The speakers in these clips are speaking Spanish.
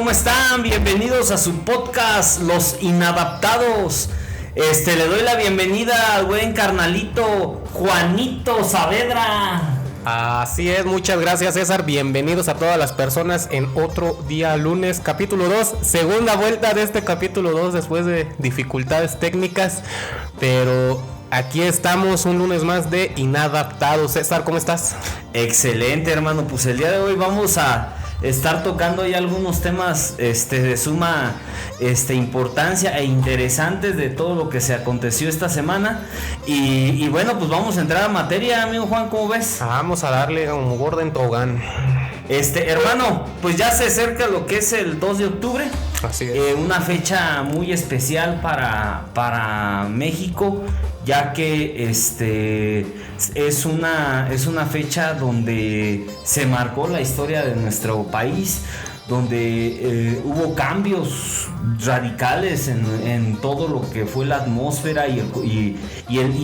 ¿Cómo están? Bienvenidos a su podcast Los Inadaptados. Le doy la bienvenida al buen carnalito Juanito Saavedra. Así es, muchas gracias César, bienvenidos a todas las personas en otro día lunes, capítulo 2, segunda vuelta de este capítulo 2 después de dificultades técnicas, pero aquí estamos un lunes más de Inadaptados. César, ¿cómo estás? Excelente, hermano, pues el día de hoy vamos a estar tocando ya algunos temas de suma importancia e interesantes de todo lo que se aconteció esta semana y bueno, pues vamos a entrar a materia, amigo Juan, ¿cómo ves? Vamos a darle un gordo en tobogán. Hermano, pues ya se acerca lo que es el 2 de octubre. Así es. Una fecha muy especial para México, ya que es una fecha donde se marcó la historia de nuestro país, donde hubo cambios radicales en todo lo que fue la atmósfera y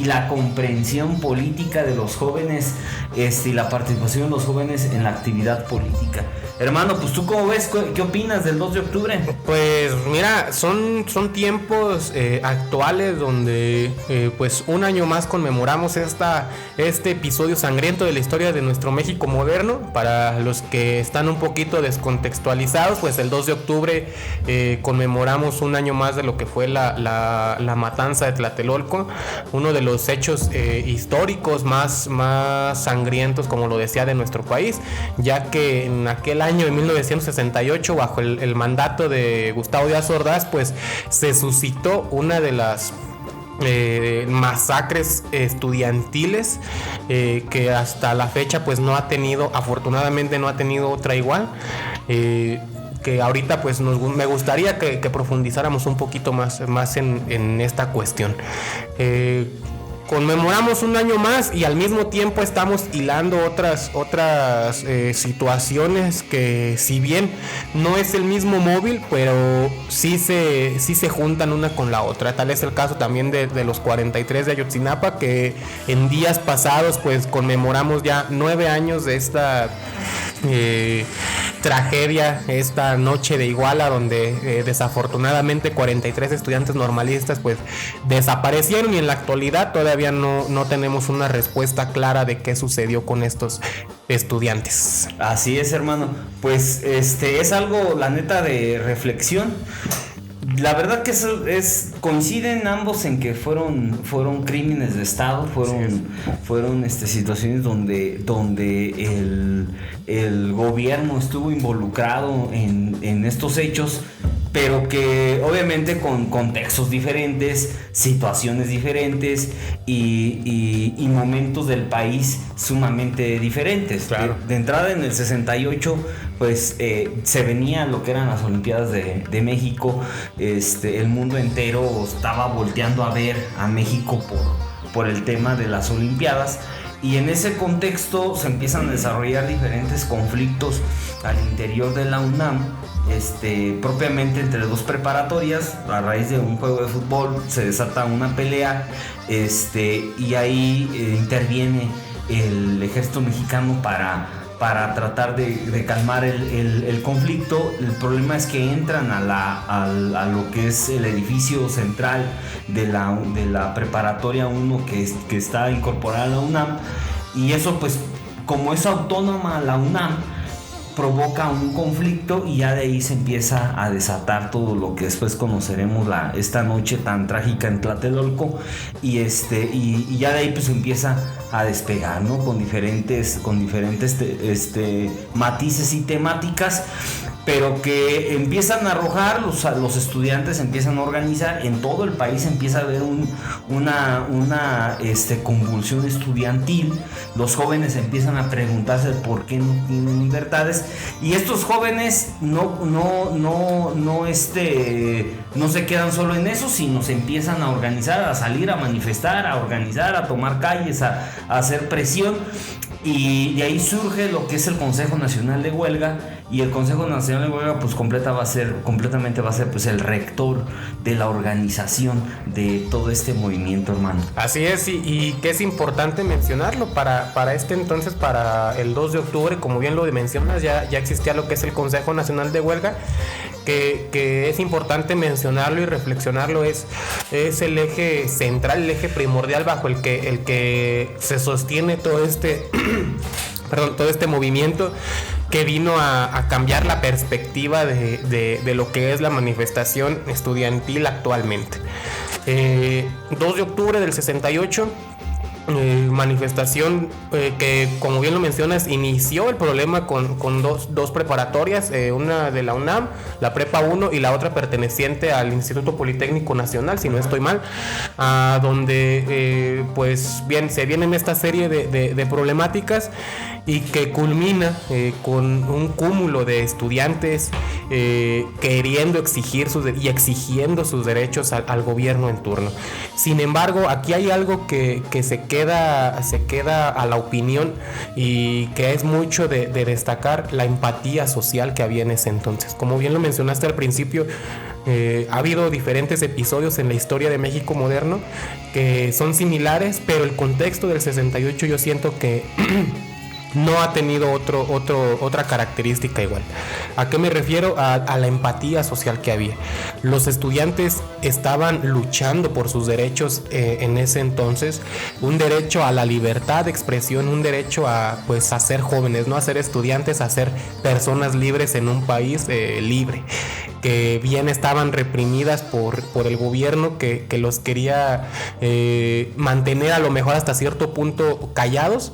la comprensión política de los jóvenes y la participación de los jóvenes en la actividad política. Hermano, pues tú cómo ves, ¿qué opinas del 2 de octubre? Pues mira, son tiempos actuales donde pues un año más conmemoramos este episodio sangriento de la historia de nuestro México moderno. Para los que están un poquito descontextualizados, pues el 2 de octubre conmemoramos un año más de lo que fue la matanza de Tlatelolco, uno de los hechos históricos más sangrientos, como lo decía, de nuestro país, ya que en aquel año de 1968, bajo el mandato de Gustavo Díaz Ordaz, pues se suscitó una de las masacres estudiantiles que hasta la fecha pues afortunadamente no ha tenido otra igual. Que ahorita pues me gustaría que profundizáramos un poquito más en esta cuestión. Conmemoramos un año más y al mismo tiempo estamos hilando otras situaciones que, si bien no es el mismo móvil, pero sí se juntan una con la otra. Tal es el caso también de los 43 de Ayotzinapa, que en días pasados pues conmemoramos ya 9 años de esta tragedia, esta noche de Iguala, donde desafortunadamente 43 estudiantes normalistas pues desaparecieron, y en la actualidad todavía no tenemos una respuesta clara de qué sucedió con estos estudiantes. Así es, hermano, pues es algo, la neta, de reflexión. La verdad que coinciden ambos en que fueron crímenes de Estado, fueron situaciones donde el gobierno estuvo involucrado en estos hechos, pero que obviamente con contextos diferentes, situaciones diferentes y momentos del país sumamente diferentes. Claro. De entrada, en el 68 pues se venía lo que eran las Olimpiadas de México. El mundo entero estaba volteando a ver a México por el tema de las Olimpiadas, y en ese contexto se empiezan a desarrollar diferentes conflictos al interior de la UNAM, propiamente entre dos preparatorias. A raíz de un juego de fútbol se desata una pelea, y ahí interviene el ejército mexicano para tratar de calmar el conflicto. El problema es que entran a lo que es el edificio central de la preparatoria 1 que está incorporada a la UNAM, y eso pues, como es autónoma la UNAM, provoca un conflicto, y ya de ahí se empieza a desatar todo lo que después conoceremos esta noche tan trágica en Tlatelolco, y ya de ahí pues empieza a despegar, ¿no? Con diferentes matices y temáticas, pero que empiezan a arrojar, los estudiantes empiezan a organizar, en todo el país empieza a haber una convulsión estudiantil. Los jóvenes empiezan a preguntarse por qué no tienen libertades, y estos jóvenes no se quedan solo en eso, sino se empiezan a organizar, a salir a manifestar, a organizar, a tomar calles, a hacer presión. Y de ahí surge lo que es el Consejo Nacional de Huelga, y el Consejo Nacional de Huelga pues completamente va a ser pues el rector de la organización de todo este movimiento, hermano. Así es, y que es importante mencionarlo, para este entonces, para el 2 de octubre, como bien lo mencionas, ya existía lo que es el Consejo Nacional de Huelga, que es importante mencionarlo y reflexionarlo es el eje central, el eje primordial bajo el que se sostiene todo este todo este movimiento que vino a cambiar la perspectiva de lo que es la manifestación estudiantil actualmente. 2 de octubre del 68, manifestación que, como bien lo mencionas, inició el problema con dos preparatorias, una de la UNAM, la Prepa 1, y la otra perteneciente al Instituto Politécnico Nacional, si no estoy mal, donde pues bien se vienen esta serie de problemáticas y que culmina con un cúmulo de estudiantes queriendo exigiendo sus derechos al gobierno en turno. Sin embargo, aquí hay algo que se queda a la opinión y que es mucho de destacar: la empatía social que había en ese entonces. Como bien lo mencionaste al principio, ha habido diferentes episodios en la historia de México moderno que son similares, pero el contexto del 68 yo siento que no ha tenido otra característica igual. ¿A qué me refiero? A la empatía social que había. Los estudiantes estaban luchando por sus derechos en ese entonces, un derecho a la libertad de expresión, un derecho a ser jóvenes, no a ser estudiantes, a ser personas libres en un país libre, que bien estaban reprimidas por el gobierno que los quería mantener a lo mejor hasta cierto punto callados,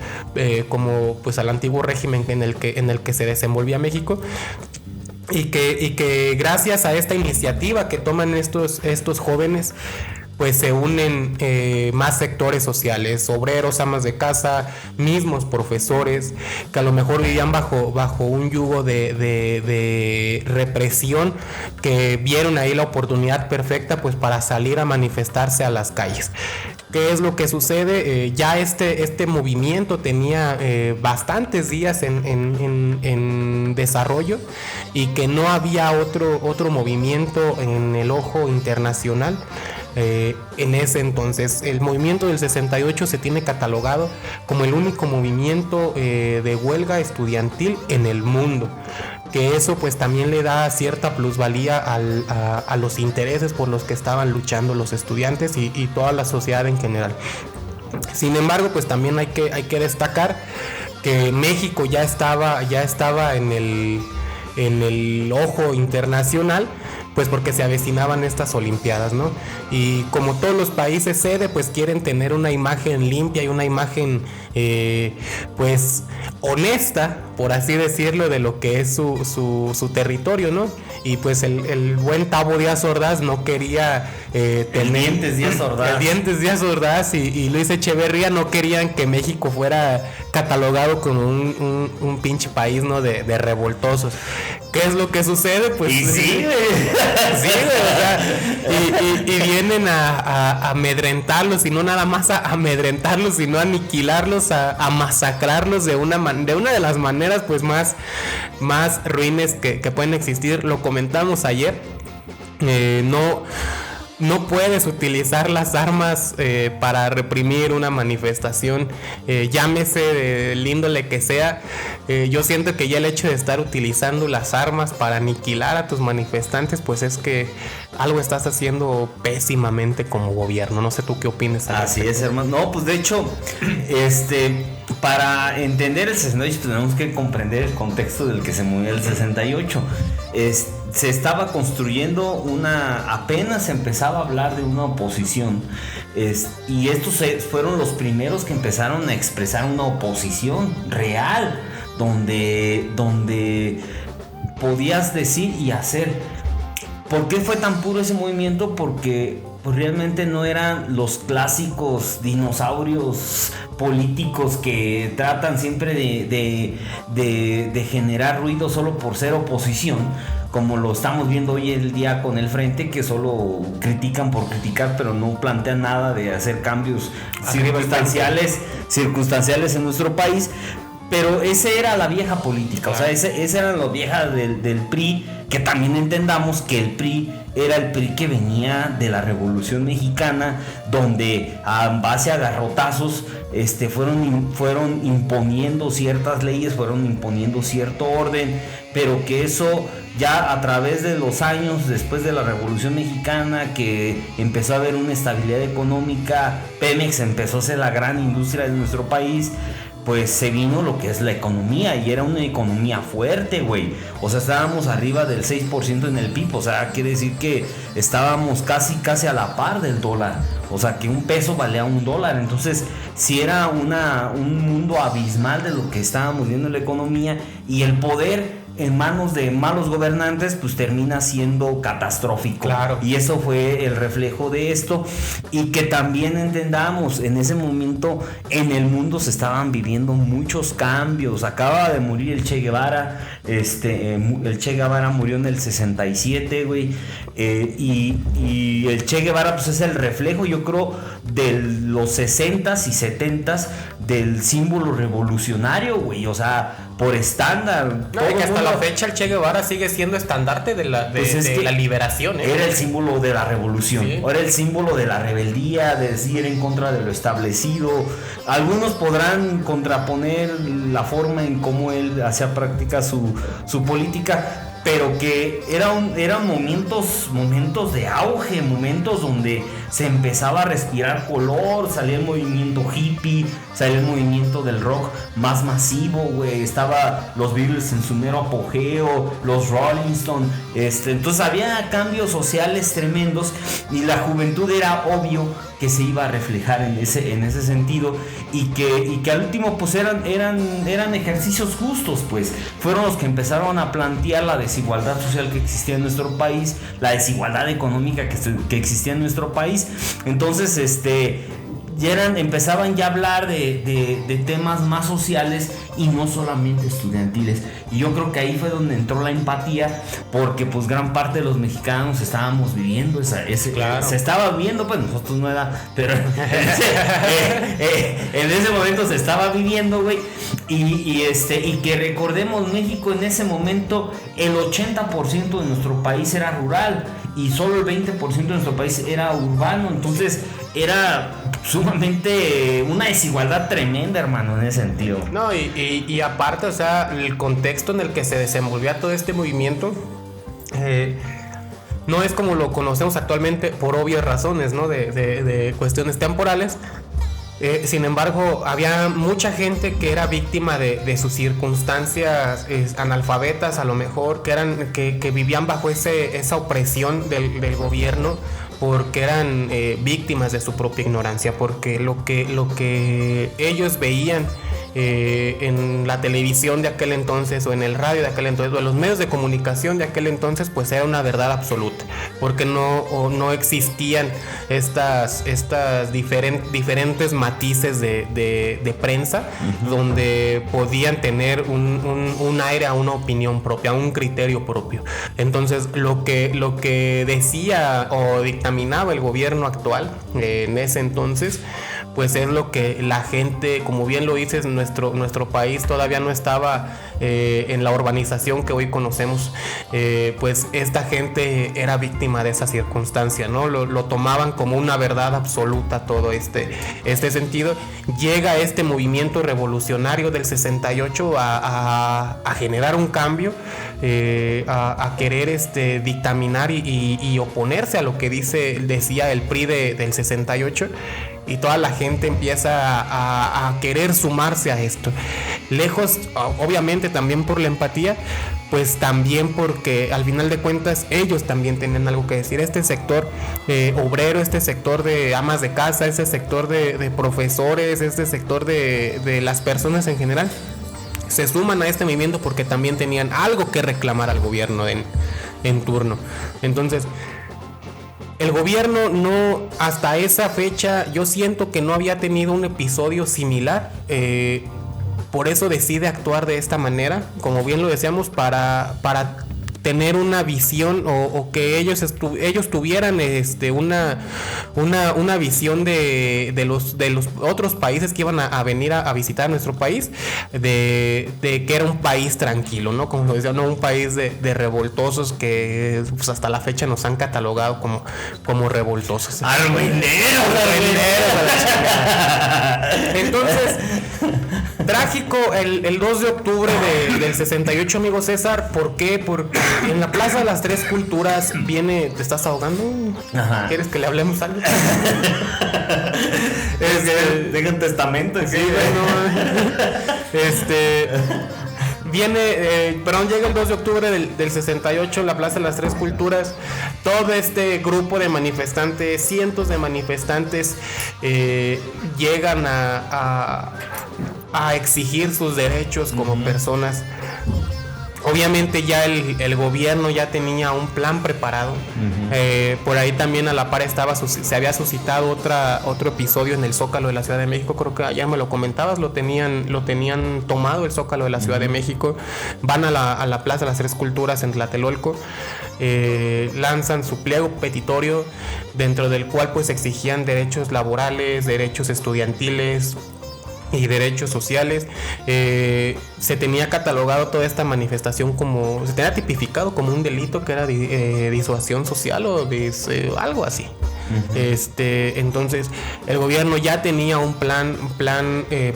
como pues al antiguo régimen en el que se desenvolvía México. Y que gracias a esta iniciativa que toman estos jóvenes, pues se unen más sectores sociales, obreros, amas de casa, mismos profesores, que a lo mejor vivían bajo un yugo de represión, que vieron ahí la oportunidad perfecta pues para salir a manifestarse a las calles. ¿Qué es lo que sucede? Ya este movimiento tenía bastantes días en desarrollo, y que no había otro movimiento en el ojo internacional. En ese entonces el movimiento del 68 se tiene catalogado como el único movimiento de huelga estudiantil en el mundo, que eso pues también le da cierta plusvalía a los intereses por los que estaban luchando los estudiantes y toda la sociedad en general. Sin embargo, pues también hay que destacar que México ya estaba en el ojo internacional, pues porque se avecinaban estas olimpiadas, ¿no? Y como todos los países sede, pues quieren tener una imagen limpia y una imagen pues honesta, por así decirlo, de lo que es su territorio, ¿no? Y pues el buen Tabo Díaz Ordaz no quería tener... Dientes Díaz Ordaz y Luis Echeverría no querían que México fuera catalogado como un pinche país, ¿no? De revoltosos. ¿Qué es lo que sucede? Pues y sí, sí, o sea, y vienen a amedrentarlos, y no nada más a amedrentarlos, sino a aniquilarlos, a masacrarlos de una de las maneras pues más ruines que pueden existir. Lo comentamos ayer. No puedes utilizar las armas para reprimir una manifestación, llámese del índole que sea. Yo siento que ya el hecho de estar utilizando las armas para aniquilar a tus manifestantes, pues es que algo estás haciendo pésimamente como gobierno. No sé tú qué opinas. Así es, hermano. No, pues de hecho, para entender el 68 tenemos que comprender el contexto del que se movió el 68. Se estaba construyendo apenas se empezaba a hablar de una oposición, y estos fueron los primeros que empezaron a expresar una oposición real, donde podías decir y hacer. ¿Por qué fue tan puro ese movimiento? Porque pues realmente no eran los clásicos dinosaurios políticos que tratan siempre de generar ruido solo por ser oposición, como lo estamos viendo hoy el día con el Frente, que solo critican por criticar, pero no plantean nada de hacer cambios circunstanciales en nuestro país. Pero esa era la vieja política, claro. O sea, esa era la vieja del PRI, que también entendamos que el PRI era el PRI que venía de la Revolución Mexicana, donde a base a garrotazos fueron imponiendo ciertas leyes, fueron imponiendo cierto orden, pero que eso ya a través de los años, después de la Revolución Mexicana, que empezó a haber una estabilidad económica, Pemex empezó a ser la gran industria de nuestro país, pues se vino lo que es la economía, y era una economía fuerte, güey. O sea, estábamos arriba del 6% en el PIB, o sea, quiere decir que estábamos casi a la par del dólar. O sea, que un peso valía $1. Entonces, sí era un mundo abismal de lo que estábamos viendo en la economía, y el poder en manos de malos gobernantes pues termina siendo catastrófico. Claro. Y eso fue el reflejo de esto, y que también entendamos, en ese momento en el mundo se estaban viviendo muchos cambios. Acaba de morir el Che Guevara, el Che Guevara murió en el 67, güey, y el Che Guevara pues es el reflejo, yo creo, de los 60s y 70s del símbolo revolucionario, güey. O sea, por estándar. No, que hasta la fecha el Che Guevara sigue siendo estandarte de la liberación. Era el símbolo de la revolución, sí. Era el símbolo de la rebeldía, de ir en contra de lo establecido. Algunos podrán contraponer la forma en cómo él hacía práctica su política, pero que eran momentos de auge, momentos donde se empezaba a respirar color, salía el movimiento hippie, salía el movimiento del rock más masivo, güey. Estaba los Beatles en su mero apogeo, los Rolling Stones, entonces había cambios sociales tremendos, y la juventud era obvio que se iba a reflejar en ese sentido, y que al último pues eran ejercicios justos, pues fueron los que empezaron a plantear la desigualdad social que existía en nuestro país, la desigualdad económica que existía en nuestro país. Entonces empezaban ya a hablar de temas más sociales y no solamente estudiantiles, y yo creo que ahí fue donde entró la empatía, porque pues gran parte de los mexicanos estábamos viviendo claro. Se estaba viviendo, pues nosotros no era, pero en ese momento se estaba viviendo, güey, y que recordemos, México en ese momento el 80% de nuestro país era rural y solo el 20% de nuestro país era urbano. Entonces era sumamente una desigualdad tremenda, hermano, en ese sentido. No, y aparte, o sea, el contexto en el que se desenvolvía todo este movimiento no es como lo conocemos actualmente, por obvias razones, ¿no? De cuestiones temporales. Sin embargo, había mucha gente que era víctima de sus circunstancias, analfabetas a lo mejor, que vivían bajo esa opresión del gobierno, porque eran víctimas de su propia ignorancia, porque lo que ellos veían en la televisión de aquel entonces, o en el radio de aquel entonces, o en los medios de comunicación de aquel entonces, pues era una verdad absoluta, porque no existían estas diferentes matices de prensa, uh-huh, donde podían tener un aire a una opinión propia, a un criterio propio. Entonces lo que decía o dictaminaba el gobierno actual en ese entonces, pues es lo que la gente, como bien lo dices, nuestro país todavía no estaba en la urbanización que hoy conocemos. Pues esta gente era víctima de esa circunstancia, ¿no? Lo tomaban como una verdad absoluta todo este sentido. Llega este movimiento revolucionario del 68 a generar un cambio, a querer dictaminar y oponerse a lo que decía el PRI del 68. Y toda la gente empieza a querer sumarse a esto. Lejos, obviamente, también por la empatía, pues también porque al final de cuentas ellos también tenían algo que decir. Este sector obrero, este sector de amas de casa, este sector de profesores, este sector de las personas en general, se suman a este movimiento porque también tenían algo que reclamar al gobierno en turno. Entonces, el gobierno no, hasta esa fecha, yo siento que no había tenido un episodio similar. Por eso decide actuar de esta manera, como bien lo decíamos, para tener una visión, o que ellos tuvieran una visión de los otros países que iban a venir a visitar nuestro país, de que era un país tranquilo, ¿no? Como lo decía, no un país de revoltosos que pues, hasta la fecha nos han catalogado como revoltosos. ¡Arruineros! Entonces, Trágico el 2 de octubre del 68, amigo César. ¿Por qué? Porque en la Plaza de las Tres Culturas viene... ¿Te estás ahogando? Ajá. ¿Quieres que le hablemos algo? Deja un testamento. Sí, llega el 2 de octubre del 68 en la Plaza de las Tres Culturas. Todo este grupo de manifestantes, cientos de manifestantes, llegan a exigir sus derechos como personas. Obviamente ya el gobierno ya tenía un plan preparado. Por ahí también a la par se había suscitado otro episodio en el Zócalo de la Ciudad de México. Creo que ya me lo comentabas, lo tenían tomado el Zócalo de la Ciudad de México. Van a la Plaza de las Tres Culturas en Tlatelolco. Lanzan su pliego petitorio, dentro del cual pues exigían derechos laborales, derechos estudiantiles y derechos sociales. Se tenía catalogado toda esta manifestación se tenía tipificado como un delito que era disuasión social o algo así. Entonces el gobierno ya tenía un plan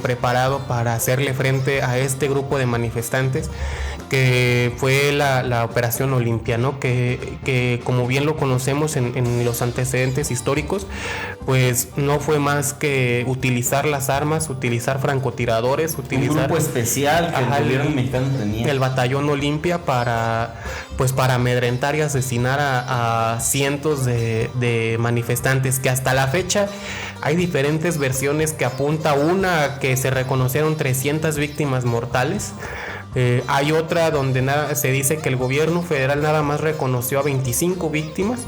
preparado para hacerle frente a este grupo de manifestantes, que fue la Operación Olimpia, ¿no? Que como bien lo conocemos en los antecedentes históricos, pues no fue más que utilizar las armas, utilizar francotiradores, un grupo especial que el gobierno mexicano tenía, el Batallón Olimpia, para amedrentar y asesinar a cientos de manifestantes, que hasta la fecha hay diferentes versiones que apunta una que se reconocieron 300 víctimas mortales. Hay otra donde se dice que el gobierno federal nada más reconoció a 25 víctimas,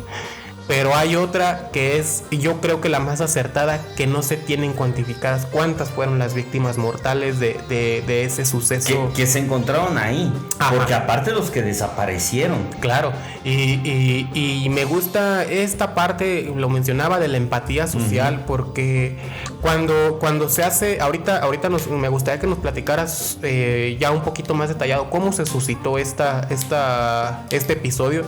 pero hay otra que es, yo creo que la más acertada, que no se tienen cuantificadas cuántas fueron las víctimas mortales de ese suceso que se encontraron ahí. Ajá. Porque aparte los que desaparecieron. Claro, y me gusta esta parte, lo mencionaba, de la empatía social, porque cuando se hace, ahorita me gustaría que nos platicaras ya un poquito más detallado cómo se suscitó este episodio.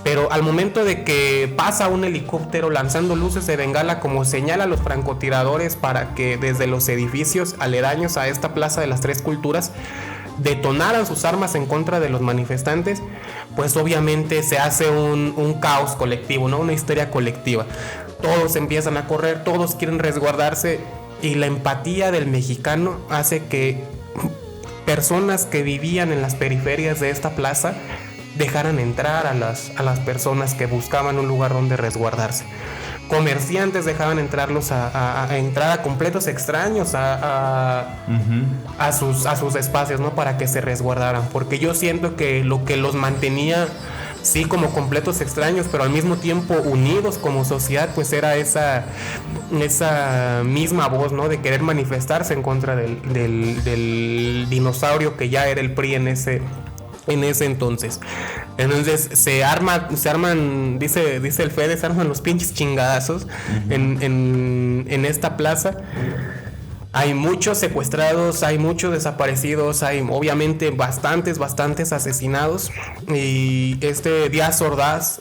Pero al momento de que pasa un helicóptero lanzando luces de bengala, como señala a los francotiradores, para que desde los edificios aledaños a esta Plaza de las Tres Culturas detonaran sus armas en contra de los manifestantes, pues obviamente se hace un caos colectivo, ¿no? Una histeria colectiva. Todos empiezan a correr, todos quieren resguardarse, y la empatía del mexicano hace que personas que vivían en las periferias de esta plaza dejaran entrar a las personas que buscaban un lugar donde resguardarse. Comerciantes dejaban entrarlos a entrar a completos extraños a sus espacios, ¿no? Para que se resguardaran, porque yo siento que lo que los mantenía, sí, como completos extraños, pero al mismo tiempo unidos como sociedad, pues era esa misma voz, ¿no? De querer manifestarse en contra del dinosaurio que ya era el PRI en ese entonces. Entonces se arman, dice el Fede, se arman los pinches chingadazos en esta plaza. Hay muchos secuestrados, hay muchos desaparecidos, hay obviamente bastantes asesinados. Y Díaz Ordaz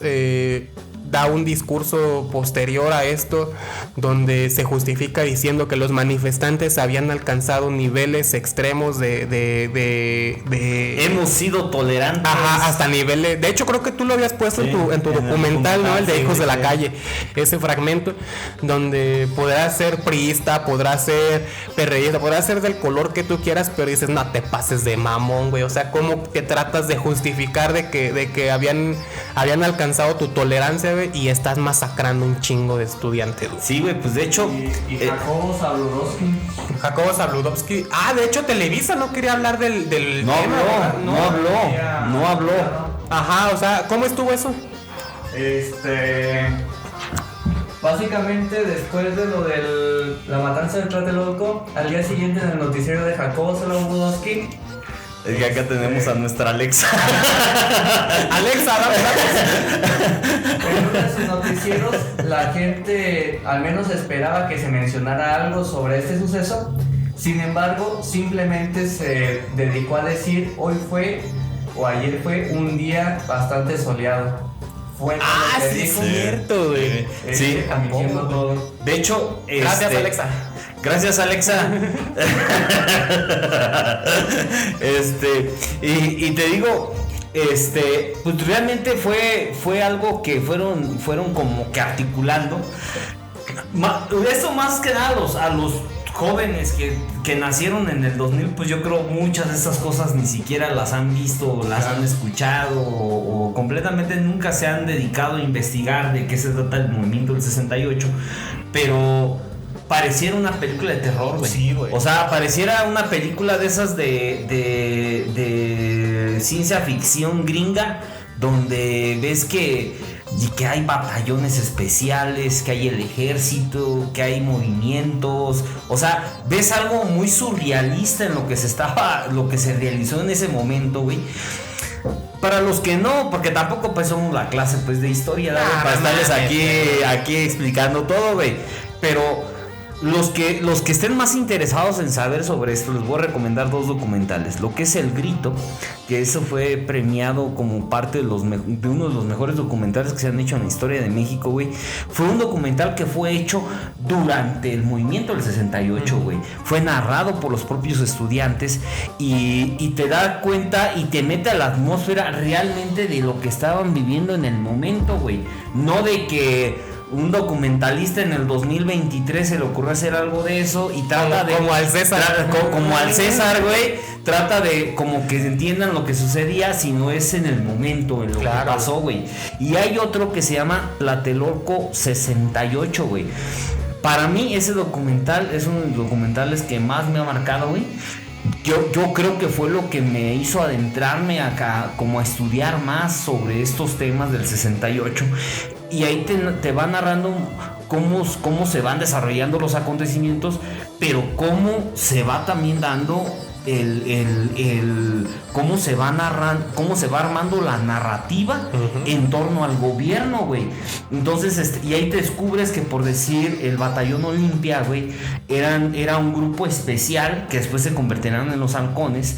da un discurso posterior a esto, donde se justifica diciendo que los manifestantes habían alcanzado niveles extremos hemos sido tolerantes. Ajá, hasta niveles. De hecho, creo que tú lo habías puesto en tu documental, ¿no? El de Hijos de la Calle. Ese fragmento donde podrás ser priista, podrás ser perreísta, podrás ser del color que tú quieras, pero dices, no te pases de mamón, güey. O sea, ¿cómo te tratas de justificar de que habían alcanzado tu tolerancia, güey, y estás masacrando un chingo de estudiantes, güey? Sí, güey, pues de hecho. Y Jacobo Zabludovsky. Ah, de hecho, Televisa no quería hablar del no tema. No habló. Ajá, o sea, ¿cómo estuvo eso? Básicamente, después de lo de la matanza de Tlatelolco, al día siguiente en el noticiero de Jacobo Zabludovsky, es que acá tenemos a nuestra Alexa. Alexa, dame. En uno de sus noticieros, la gente al menos esperaba que se mencionara algo sobre este suceso. Sin embargo, simplemente se dedicó a decir: hoy fue, o ayer fue, un día bastante soleado. Sí, es cierto, güey. Sí, Todo. de hecho, gracias, Alexa. Gracias, Alexa. Y te digo, pues realmente fue algo que fueron como que articulando. Eso más que nada a los jóvenes que nacieron en el 2000, pues yo creo muchas de estas cosas ni siquiera las han visto, las han escuchado o completamente nunca se han dedicado a investigar de qué se trata el movimiento del 68, pero pareciera una película de terror, güey. Sí, güey. O sea, pareciera una película de esas de ciencia ficción gringa, donde ves que hay batallones especiales, que hay el ejército, que hay movimientos. O sea, ves algo muy surrealista en lo que se realizó en ese momento, güey. Para los que no, porque tampoco pues somos la clase pues de historia, para estarles aquí explicando todo, güey. Pero los que estén más interesados en saber sobre esto, les voy a recomendar 2 documentales. Lo que es El Grito, que eso fue premiado como parte de uno de los mejores documentales que se han hecho en la historia de México, güey. Fue un documental que fue hecho durante el movimiento del 68, güey. Fue narrado por los propios estudiantes y te da cuenta y te mete a la atmósfera realmente de lo que estaban viviendo en el momento, güey. No de que un documentalista en el 2023 se le ocurrió hacer algo de eso y trata de... Como al César. Como al César, güey. Trata de como que entiendan lo que sucedía, si no es en el momento, en lo que pasó, güey. Y hay otro que se llama Tlatelolco 68, güey. Para mí ese documental es uno de los documentales que más me ha marcado, güey. Yo creo que fue lo que me hizo adentrarme acá, como a estudiar más sobre estos temas del 68. Y ahí te va narrando cómo se van desarrollando los acontecimientos, pero cómo se va también dando cómo se va armando la narrativa en torno al gobierno, güey. Entonces, y ahí te descubres que, por decir, el Batallón Olimpia, güey, era un grupo especial que después se convertirán en los halcones,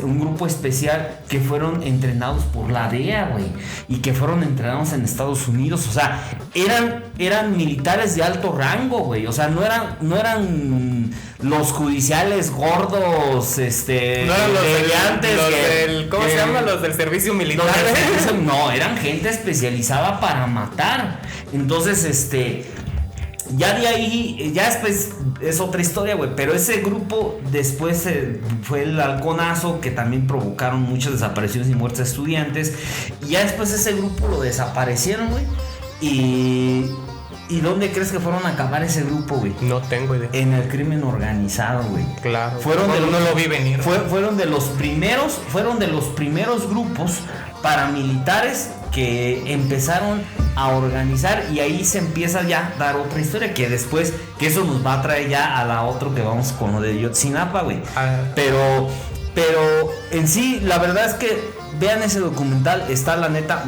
un grupo especial que fueron entrenados por la DEA, güey, y que fueron entrenados en Estados Unidos. O sea, eran militares de alto rango, güey. O sea, no eran los judiciales gordos, no eran los del, ¿cómo se llama? Los del servicio militar. No, eran gente especializada para matar. Entonces, ya de ahí, ya después es otra historia, güey. Pero ese grupo después fue el halconazo, que también provocaron muchas desapariciones y muertes de estudiantes. Y ya después ese grupo lo desaparecieron, güey. ¿Y dónde crees que fueron a acabar ese grupo, güey? No tengo idea. En el crimen organizado, güey. Claro. No lo vi venir. Fueron de los primeros grupos paramilitares que empezaron a organizar, y ahí se empieza ya a dar otra historia que después, que eso nos va a traer ya a la otra que vamos con lo de Yotzinapa, güey. Pero en sí, la verdad es que vean ese documental, está la neta,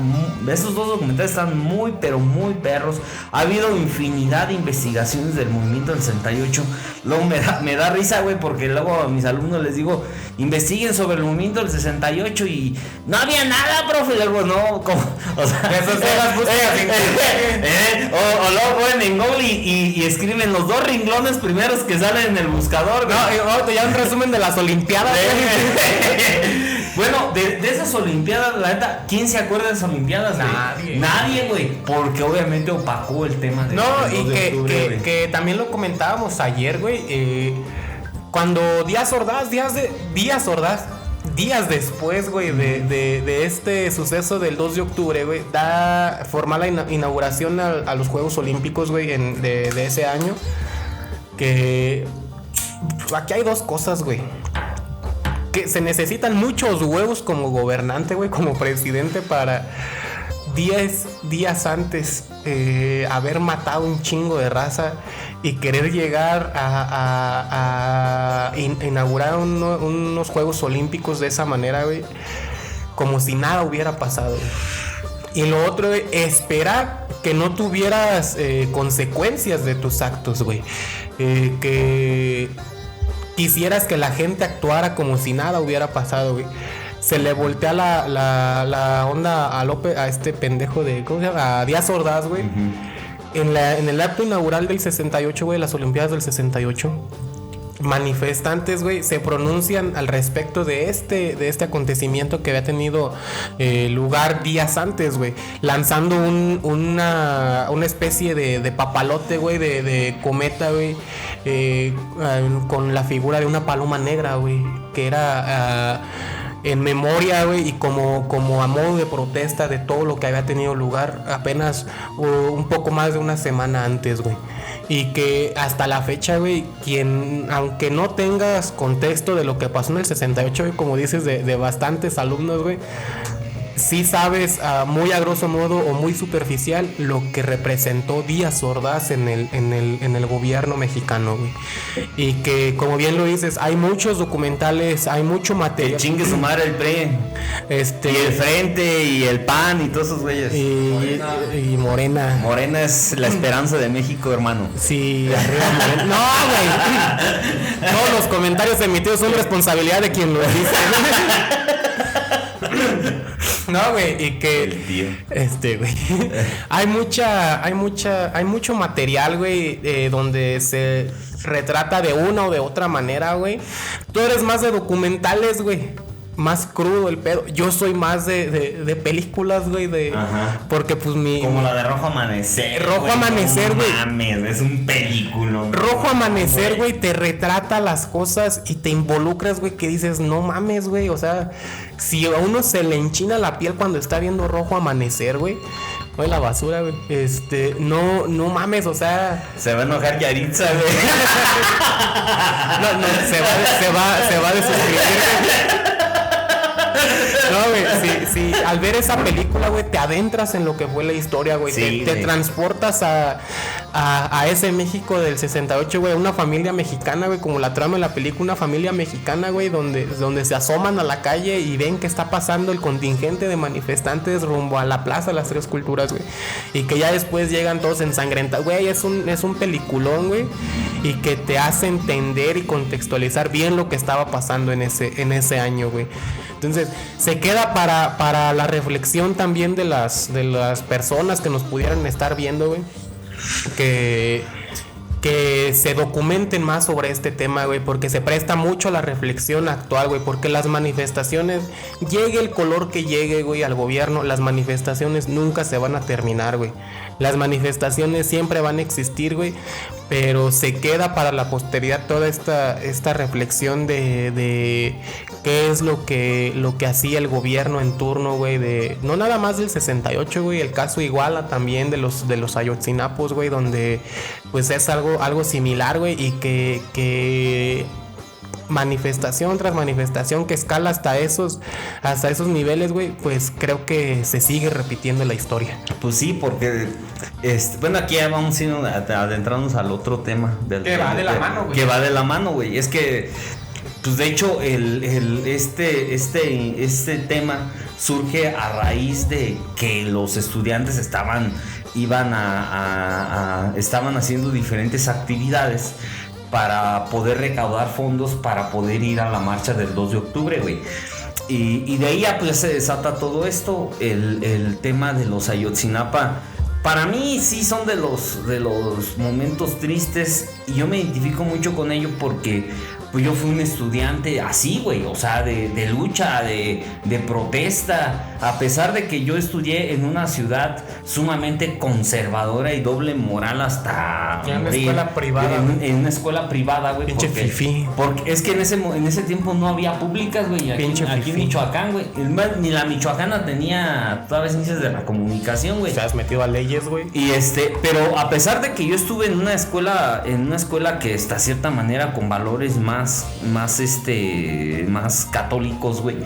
esos 2 documentales están muy, pero muy perros. Ha habido infinidad de investigaciones del movimiento del 68. Luego me da risa, güey, porque luego a mis alumnos les digo, investiguen sobre el movimiento del 68 y no había nada, profe. Y luego no, como, o sea, eso son las búsquedas o luego ponen en Google y escriben los 2 renglones primeros que salen en el buscador, güey. No, ya un resumen de las Olimpiadas. Bueno, de esas Olimpiadas, la neta, ¿quién se acuerda de esas Olimpiadas, güey? Nadie, güey. Porque obviamente opacó el tema de... No, y que también lo comentábamos ayer, güey. Cuando Díaz Ordaz, días después, güey, de este suceso del 2 de octubre, güey, da formal la inauguración a los Juegos Olímpicos, güey, de ese año. Que aquí hay 2 cosas, güey. Que se necesitan muchos huevos como gobernante, güey, como presidente, para 10 días antes haber matado un chingo de raza y querer llegar a inaugurar unos Juegos Olímpicos de esa manera, güey, como si nada hubiera pasado, güey. Y lo otro, güey, esperar que no tuvieras consecuencias de tus actos, güey. Que quisieras que la gente actuara como si nada hubiera pasado, güey. Se le voltea la onda a este pendejo de... ¿Cómo se llama? A Díaz Ordaz, güey. en el acto inaugural del 68, güey, las Olimpiadas del 68, manifestantes, güey, se pronuncian al respecto de este acontecimiento que había tenido lugar días antes, güey, lanzando una especie de papalote, güey, de cometa, güey, con la figura de una paloma negra, güey, que era en memoria, güey, y como a modo de protesta de todo lo que había tenido lugar apenas un poco más de una semana antes, güey. Y que hasta la fecha, güey, aunque no tengas contexto de lo que pasó en el 68, güey, como dices, de bastantes alumnos, güey, sí sabes muy a grosso modo o muy superficial lo que representó Díaz Ordaz en el gobierno mexicano, güey. Y que, como bien lo dices, hay muchos documentales, hay mucho material. Que chingue su madre el PRI. Y el Frente y el PAN y todos esos güeyes. Y Morena. Morena es la esperanza de México, hermano. Sí, arriba Morena. No, güey. Todos los comentarios emitidos son responsabilidad de quien lo dice. No, güey, y que el tío. Güey. hay mucho material, güey, donde se retrata de una o de otra manera, güey. Tú eres más de documentales, güey. Más crudo el pedo. Yo soy más de películas, güey, Ajá. Porque pues como la de Rojo Amanecer. Rojo Amanecer, güey. No mames, es un película. Rojo Amanecer, güey, te retrata las cosas y te involucras, güey, que dices, no mames, güey. O sea, si a uno se le enchina la piel cuando está viendo Rojo Amanecer, güey. Güey, la basura, güey. No mames, o sea. Se va a enojar Yaritza, güey. No, se va a desuscribir, güey. No, güey, sí, al ver esa película, güey, te adentras en lo que fue la historia, güey. Sí, te transportas a ese México del 68, güey, una familia mexicana, güey, como la trama de la película, una familia mexicana, güey, donde se asoman a la calle y ven que está pasando el contingente de manifestantes rumbo a la Plaza de las Tres Culturas, güey. Y que ya después llegan todos ensangrentados, güey, es un peliculón, güey, y que te hace entender y contextualizar bien lo que estaba pasando en ese año, güey. Entonces, se queda para la reflexión también de las personas que nos pudieran estar viendo, güey. Que se documenten más sobre este tema, güey, porque se presta mucho a la reflexión actual, güey, porque las manifestaciones, llegue el color que llegue, güey, al gobierno, las manifestaciones nunca se van a terminar, güey. Las manifestaciones siempre van a existir, güey, pero se queda para la posteridad toda esta reflexión de qué es lo que hacía el gobierno en turno, güey, de no nada más del 68, güey, el caso Iguala también de los Ayotzinapos, güey, donde pues es algo similar, güey, y que manifestación tras manifestación que escala hasta esos niveles, güey, pues creo que se sigue repitiendo la historia. Pues sí, porque bueno, aquí ya vamos a adentrarnos al otro tema que va de la mano, güey. Que va de la mano, güey. Es que pues de hecho este tema surge a raíz de que los estudiantes estaban haciendo diferentes actividades para poder recaudar fondos para poder ir a la marcha del 2 de octubre, güey. Y de ahí ya pues se desata todo esto, el tema de los Ayotzinapa. Para mí sí son de los momentos tristes y yo me identifico mucho con ello porque pues yo fui un estudiante así, güey, o sea, de lucha, de protesta, a pesar de que yo estudié en una ciudad sumamente conservadora y doble moral hasta en una escuela privada. En una escuela privada, güey. Pinche fifí. Porque es que en ese tiempo no había públicas, güey, aquí en Michoacán, güey. Ni la michoacana tenía todavía ciencias de la comunicación, güey. Te has metido a leyes, güey. Y pero a pesar de que yo estuve en una escuela que está cierta manera con valores más católicos, güey,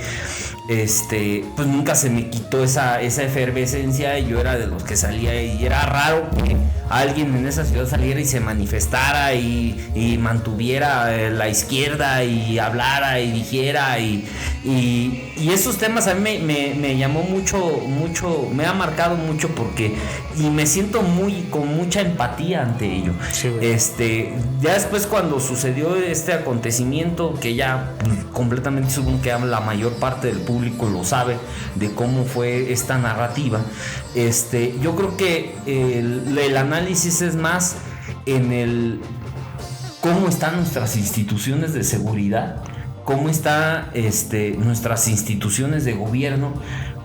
pues nunca se me quitó esa efervescencia. Y yo era de los que salía y era raro que alguien en esa ciudad saliera y se manifestara y mantuviera la izquierda y hablara y dijera y esos temas a mí me llamó mucho, me ha marcado mucho porque y me siento con mucha empatía ante ello. Sí, ya después cuando sucedió este acontecimiento que ya completamente supongo que la mayor parte del público lo sabe de cómo fue esta narrativa, yo creo que el análisis análisis es más en el cómo están nuestras instituciones de seguridad, cómo están nuestras instituciones de gobierno,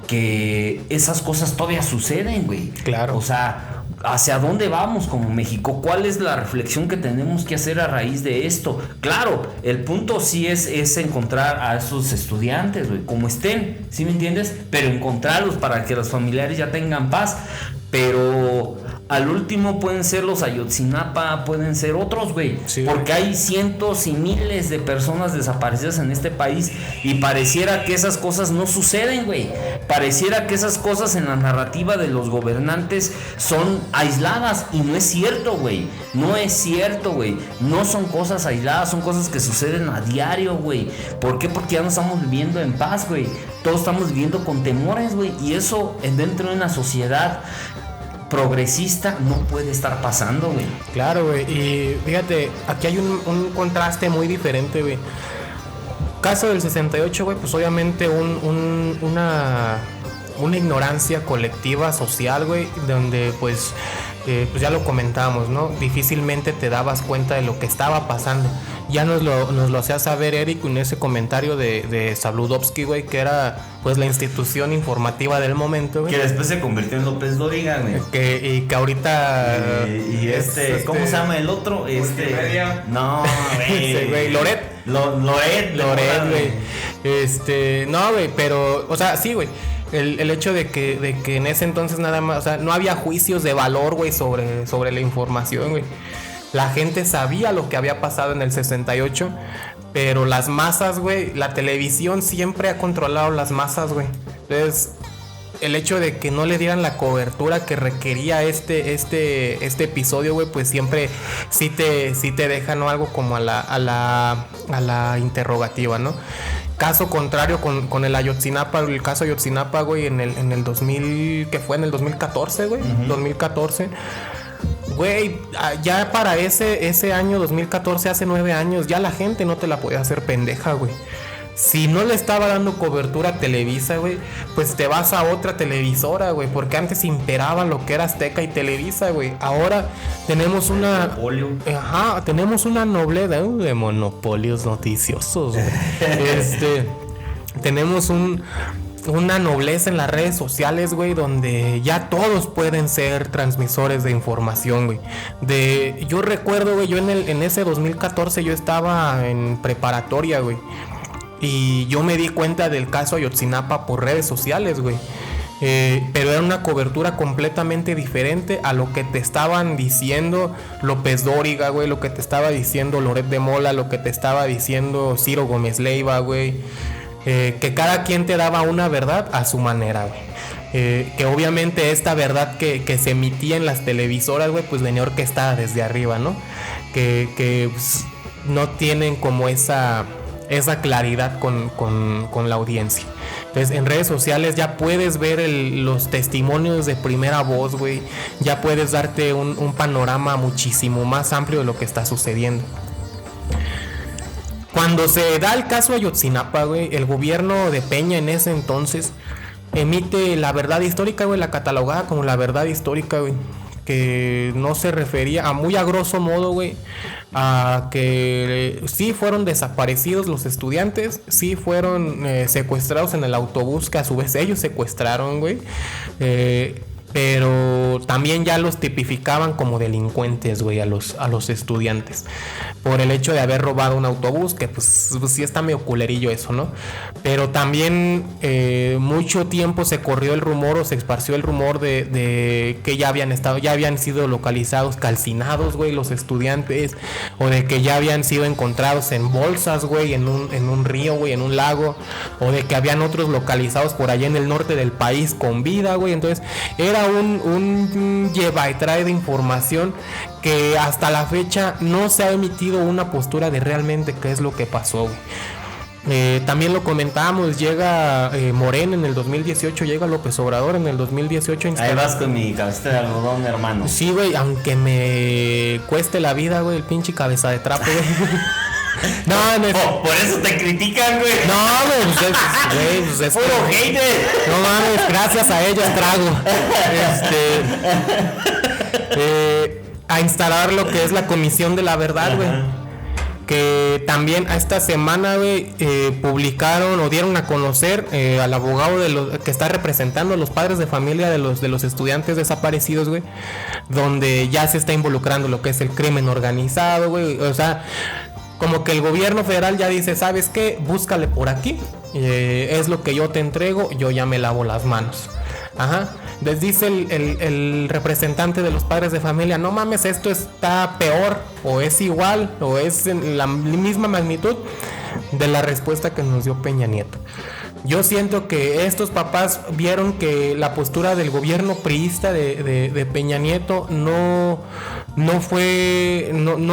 que esas cosas todavía suceden, güey. Claro. O sea, ¿hacia dónde vamos como México? ¿Cuál es la reflexión que tenemos que hacer a raíz de esto? Claro, el punto sí es encontrar a esos estudiantes, güey, como estén, ¿sí me entiendes? Pero encontrarlos para que los familiares ya tengan paz. Pero al último pueden ser los Ayotzinapa, pueden ser otros, güey. Sí, porque hay cientos y miles de personas desaparecidas en este país y pareciera que esas cosas no suceden, güey. Pareciera que esas cosas en la narrativa de los gobernantes son aisladas y no es cierto, güey. No es cierto, güey. No son cosas aisladas, son cosas que suceden a diario, güey. ¿Por qué? Porque ya no estamos viviendo en paz, güey. Todos estamos viviendo con temores, güey. Y eso dentro de una sociedad progresista no puede estar pasando, güey. Claro, güey. Y fíjate, aquí hay un contraste muy diferente, güey. Caso del 68, güey, pues obviamente una ignorancia colectiva social, güey, donde pues ya lo comentábamos, ¿no? Difícilmente te dabas cuenta de lo que estaba pasando. Ya nos lo hacía saber Eric en ese comentario de Sabludovsky, güey, que era pues la institución informativa del momento, güey. Que después se convirtió en López Dóriga, güey. Y que ahorita... ¿cómo se llama el otro? Multimedia. No, güey. güey, Loret, güey. No, güey, pero... O sea, sí, güey. El hecho de que en ese entonces nada más... O sea, no había juicios de valor, güey, sobre la información, güey. La gente sabía lo que había pasado en el 68, pero las masas, güey, la televisión siempre ha controlado las masas, güey. Entonces, el hecho de que no le dieran la cobertura que requería este episodio, güey, pues siempre sí te deja, ¿no? Algo como a la interrogativa, ¿no? Caso contrario con el Ayotzinapa, el caso Ayotzinapa, güey, en el 2000, ¿qué fue? En el 2014, güey, 2014. Güey, ya para ese año 2014, hace 9 años, ya la gente no te la podía hacer pendeja, güey. Si no le estaba dando cobertura a Televisa, güey, pues te vas a otra televisora, güey, porque antes imperaban lo que era Azteca y Televisa, güey. Ahora tenemos una... Monopolio. Ajá, tenemos una nobleza de monopolios noticiosos, güey. Tenemos una nobleza en las redes sociales, güey, donde ya todos pueden ser transmisores de información, güey. Yo recuerdo, güey, yo en ese 2014 yo estaba en preparatoria, güey. Y yo me di cuenta del caso Ayotzinapa por redes sociales, güey. Pero era una cobertura completamente diferente a lo que te estaban diciendo López Dóriga, güey, lo que te estaba diciendo Loret de Mola, lo que te estaba diciendo Ciro Gómez Leiva, güey. Que cada quien te daba una verdad a su manera, güey. Que obviamente esta verdad que se emitía en las televisoras, güey, pues venía orquestada desde arriba, ¿no? Que pues, no tienen como esa claridad con la audiencia. Entonces en redes sociales ya puedes ver los testimonios de primera voz, güey. Ya puedes darte un panorama muchísimo más amplio de lo que está sucediendo. Cuando se da el caso Ayotzinapa, güey, el gobierno de Peña en ese entonces emite la verdad histórica, güey, la catalogada como la verdad histórica, güey, que no se refería muy a grosso modo, güey, a que sí fueron desaparecidos los estudiantes, sí fueron secuestrados en el autobús, que a su vez ellos secuestraron, güey, pero también ya los tipificaban como delincuentes, güey, a los estudiantes, por el hecho de haber robado un autobús, que pues sí está medio culerillo eso, ¿no? Pero también mucho tiempo se corrió el rumor o se esparció el rumor de que ya habían sido localizados calcinados, güey, los estudiantes, o de que ya habían sido encontrados en bolsas, güey, en un río, güey, en un lago, o de que habían otros localizados por allá en el norte del país con vida, güey. Entonces era un lleva y trae de información que hasta la fecha no se ha emitido una postura de realmente qué es lo que pasó, güey. También lo comentábamos, llega Morena en el 2018, llega López Obrador en el 2018. Ahí vas con mi cabeza de algodón, hermano. Sí, güey, aunque me cueste la vida, güey, el pinche cabeza de trapo, güey. No, por eso te critican, güey. No, güey, pues es puro hater. No mames, gracias a ellos trago. a instalar lo que es la Comisión de la Verdad, güey. Que también esta semana, güey, publicaron o dieron a conocer al abogado que está representando a los padres de familia de los estudiantes desaparecidos, güey, donde ya se está involucrando lo que es el crimen organizado, güey. O sea, como que el gobierno federal ya dice, ¿sabes qué? Búscale por aquí, es lo que yo te entrego, yo ya me lavo las manos. Ajá. Les dice el representante de los padres de familia, no mames, esto está peor, o es igual, o es en la misma magnitud de la respuesta que nos dio Peña Nieto. Yo siento que estos papás vieron que la postura del gobierno priista de Peña Nieto no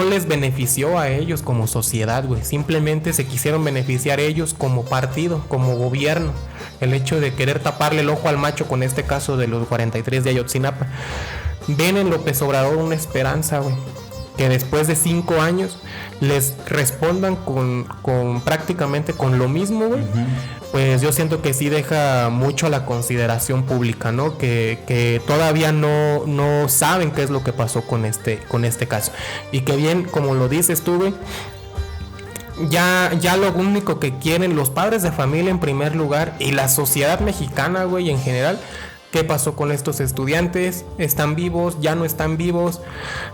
les benefició a ellos como sociedad, güey. Simplemente se quisieron beneficiar ellos como partido, como gobierno. El hecho de querer taparle el ojo al macho con este caso de los 43 de Ayotzinapa. Ven en López Obrador una esperanza, güey. Que después de 5 años les respondan con prácticamente con lo mismo, güey. Pues yo siento que sí deja mucho a la consideración pública, ¿no? Que todavía no saben qué es lo que pasó con este caso. Y que bien, como lo dices tú, güey, ya lo único que quieren los padres de familia en primer lugar y la sociedad mexicana, güey, en general, ¿qué pasó con estos estudiantes? ¿Están vivos? ¿Ya no están vivos?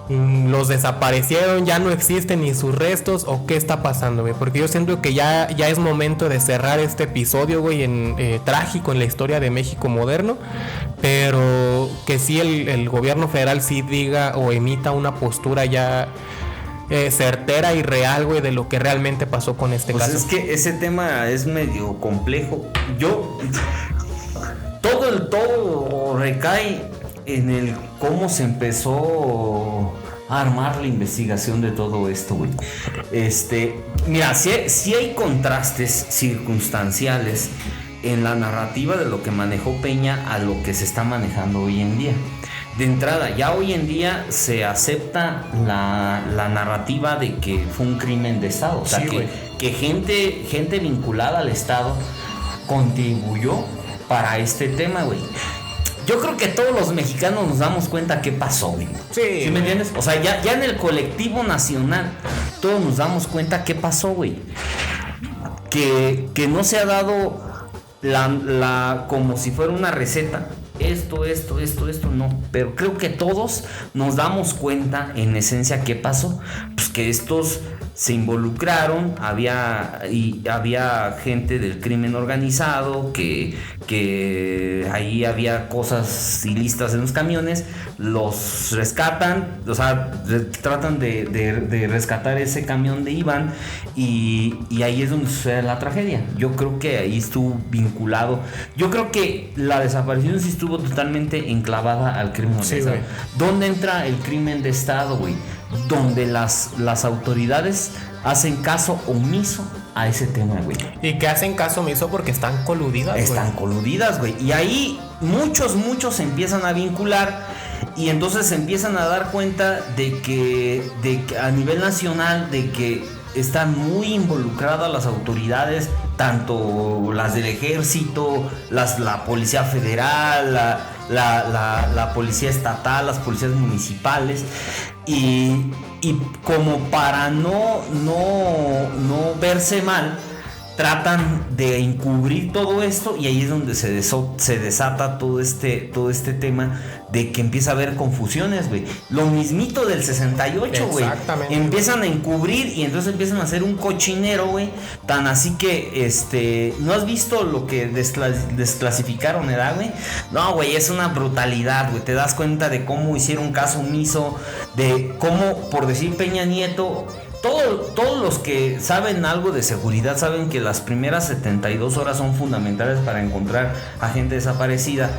¿Los desaparecieron? ¿Ya no existen ni sus restos? ¿O qué está pasando, güey? Porque yo siento que ya es momento de cerrar este episodio, güey, trágico en la historia de México moderno. Pero que sí el gobierno federal sí diga o emita una postura ya certera y real, güey, de lo que realmente pasó con este caso. Es que ese tema es medio complejo. Todo recae en el cómo se empezó a armar la investigación de todo esto, güey. Mira, sí hay contrastes circunstanciales en la narrativa de lo que manejó Peña a lo que se está manejando hoy en día. De entrada, ya hoy en día se acepta la narrativa de que fue un crimen de Estado. O sea, sí, que gente vinculada al Estado contribuyó para este tema, güey. Yo creo que todos los mexicanos nos damos cuenta qué pasó, güey. ¿Sí me entiendes? O sea, ya en el colectivo nacional todos nos damos cuenta qué pasó, güey. Que no se ha dado como si fuera una receta. Esto, no. Pero creo que todos nos damos cuenta en esencia qué pasó. Pues que estos se involucraron, había gente del crimen organizado, que ahí había cosas ilícitas en los camiones, los rescatan, o sea, tratan de rescatar ese camión de Iván y ahí es donde sucede la tragedia. Yo creo que ahí estuvo vinculado. Yo creo que la desaparición sí estuvo totalmente enclavada al crimen organizado. Sí, ¿dónde entra el crimen de Estado, güey? Donde las autoridades hacen caso omiso a ese tema, güey. Y que hacen caso omiso porque están coludidas, güey. Están coludidas, güey. Y ahí muchos se empiezan a vincular y entonces se empiezan a dar cuenta de que a nivel nacional de que están muy involucradas las autoridades, tanto las del ejército, la policía federal, la policía estatal, las policías municipales, y como para no verse mal, tratan de encubrir todo esto, y ahí es donde se desata todo este tema de que empieza a haber confusiones, güey. Lo mismito del 68, güey. Exactamente. Empiezan a encubrir y entonces empiezan a hacer un cochinero, güey. Tan así que, ¿no has visto lo que desclasificaron, güey? No, güey, es una brutalidad, güey. Te das cuenta de cómo hicieron caso omiso, de cómo, por decir Peña Nieto, todos los que saben algo de seguridad saben que las primeras 72 horas son fundamentales para encontrar a gente desaparecida,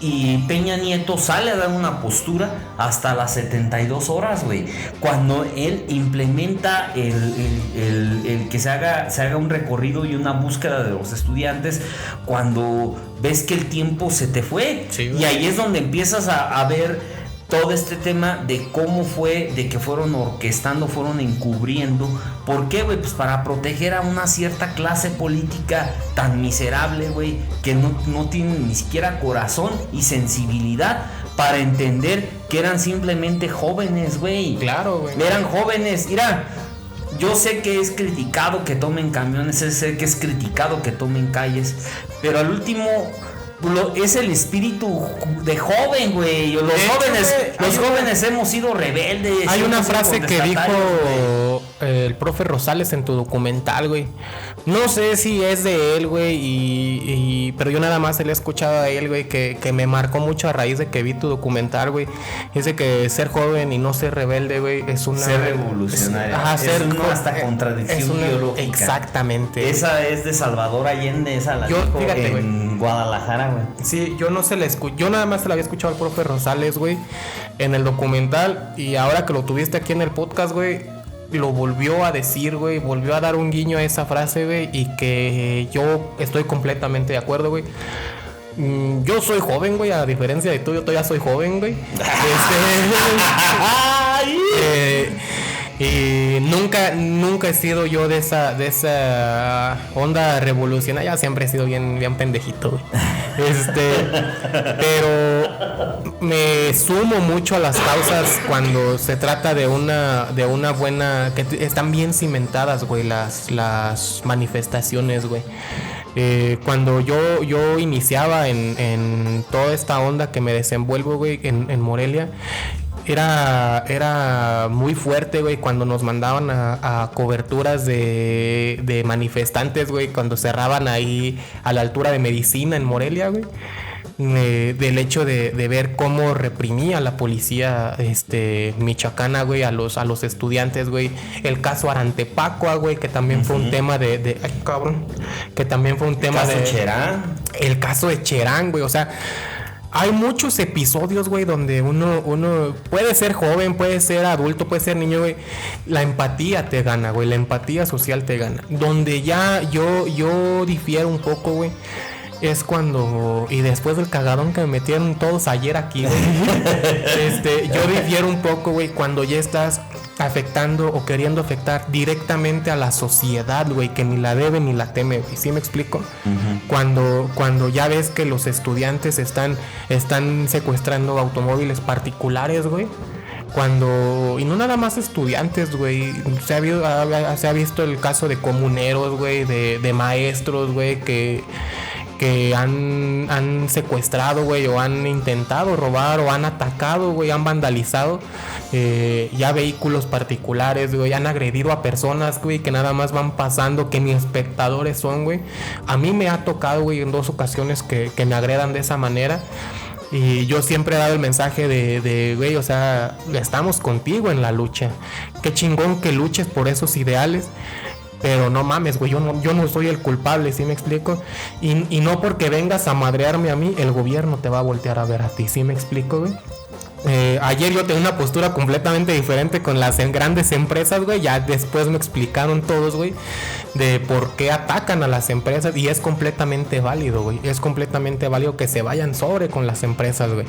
y Peña Nieto sale a dar una postura hasta las 72 horas, güey, cuando él implementa el que se haga un recorrido y una búsqueda de los estudiantes, cuando ves que el tiempo se te fue, sí, y ahí es donde empiezas a ver todo este tema de cómo fue, de que fueron orquestando, fueron encubriendo. ¿Por qué, güey? Pues para proteger a una cierta clase política tan miserable, güey, que no tiene ni siquiera corazón y sensibilidad para entender que eran simplemente jóvenes, güey. Claro, güey. Eran jóvenes. Mira, yo sé que es criticado que tomen camiones, sé que es criticado que tomen calles, pero al último es el espíritu de joven, güey. Los jóvenes hemos sido rebeldes. Hay una frase que dijo el profe Rosales en tu documental, güey. No sé si es de él, güey, pero yo nada más le he escuchado a él, güey, que me marcó mucho a raíz de que vi tu documental, güey. Dice que ser joven y no ser rebelde, güey, es una... Ser revolucionario. Es una hasta contradicción biológica. Exactamente. Esa es de Salvador Allende, esa la dijo fíjate, en Guadalajara, güey. Sí, yo no se la escuché. Yo nada más se la había escuchado al profe Rosales, güey, en el documental. Y ahora que lo tuviste aquí en el podcast, güey, lo volvió a decir, güey. Volvió a dar un guiño a esa frase, güey. Y que yo estoy completamente de acuerdo, güey. Yo soy joven, güey, a diferencia de tú, yo todavía soy joven, güey. Y nunca he sido yo de esa onda revolucionaria, siempre he sido bien pendejito, güey. Pero me sumo mucho a las causas cuando se trata de una buena, que están bien cimentadas, güey, las manifestaciones, güey. Cuando yo iniciaba en toda esta onda que me desenvuelvo, güey, en Morelia, era muy fuerte, güey, cuando nos mandaban a coberturas de manifestantes, güey, cuando cerraban ahí a la altura de Medicina en Morelia, güey. Del hecho de ver cómo reprimía la policía michoacana, güey, a los estudiantes, güey. El caso Arantepacua, güey, que también fue un tema de ay, cabrón, que también fue un tema de Cherán. El caso de Cherán, güey, o sea, hay muchos episodios, güey, donde uno puede ser joven, puede ser adulto, puede ser niño, güey. La empatía te gana, güey. La empatía social te gana. Donde ya yo difiero un poco, güey, es cuando... Y después del cagadón que me metieron todos ayer aquí, güey. Yo difiero un poco, güey, cuando ya estás afectando o queriendo afectar directamente a la sociedad, güey, que ni la debe ni la teme, güey. ¿Sí me explico? Uh-huh. Cuando ya ves que los estudiantes están secuestrando automóviles particulares, güey. Y no nada más estudiantes, güey. Se ha visto el caso de comuneros, güey, de maestros, güey, que han secuestrado, güey, o han intentado robar, o han atacado, güey, han vandalizado ya vehículos particulares, güey, han agredido a personas, güey, que nada más van pasando, que ni espectadores son, güey. A mí me ha tocado, güey, en 2 ocasiones que me agredan de esa manera. Y yo siempre he dado el mensaje de güey, o sea, estamos contigo en la lucha. Qué chingón que luches por esos ideales. Pero no mames, güey, yo no soy el culpable, ¿sí me explico? Y no porque vengas a madrearme a mí, el gobierno te va a voltear a ver a ti, ¿sí me explico, güey? Ayer yo tenía una postura completamente diferente con las grandes empresas, güey. Ya después me explicaron todos, güey, de por qué atacan a las empresas. Y es completamente válido, güey. Es completamente válido que se vayan sobre con las empresas, güey.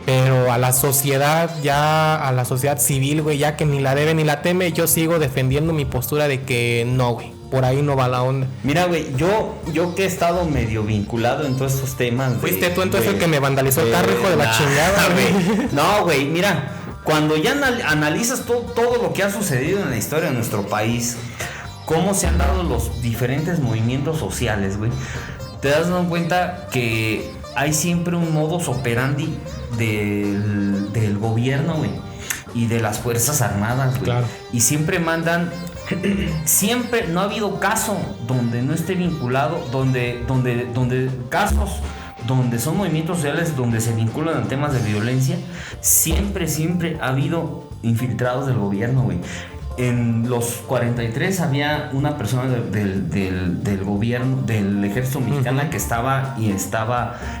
Pero a la sociedad civil, güey, ya que ni la debe ni la teme, yo sigo defendiendo mi postura de que no, güey. Por ahí no va la onda. Mira, güey, yo que he estado medio vinculado en todos estos temas. Fuiste tú entonces el que me vandalizó el carro, hijo de la chingada, güey. No, güey, mira, cuando ya analizas todo lo que ha sucedido en la historia de nuestro país, cómo se han dado los diferentes movimientos sociales, güey, te das cuenta que hay siempre un modus operandi del gobierno, güey, y de las Fuerzas Armadas, güey. Claro. Y siempre mandan... Siempre no ha habido caso donde no esté vinculado, donde casos donde son movimientos sociales donde se vinculan a temas de violencia, siempre ha habido infiltrados del gobierno, güey. En los 43 había una persona del gobierno, del ejército mexicano, que estaba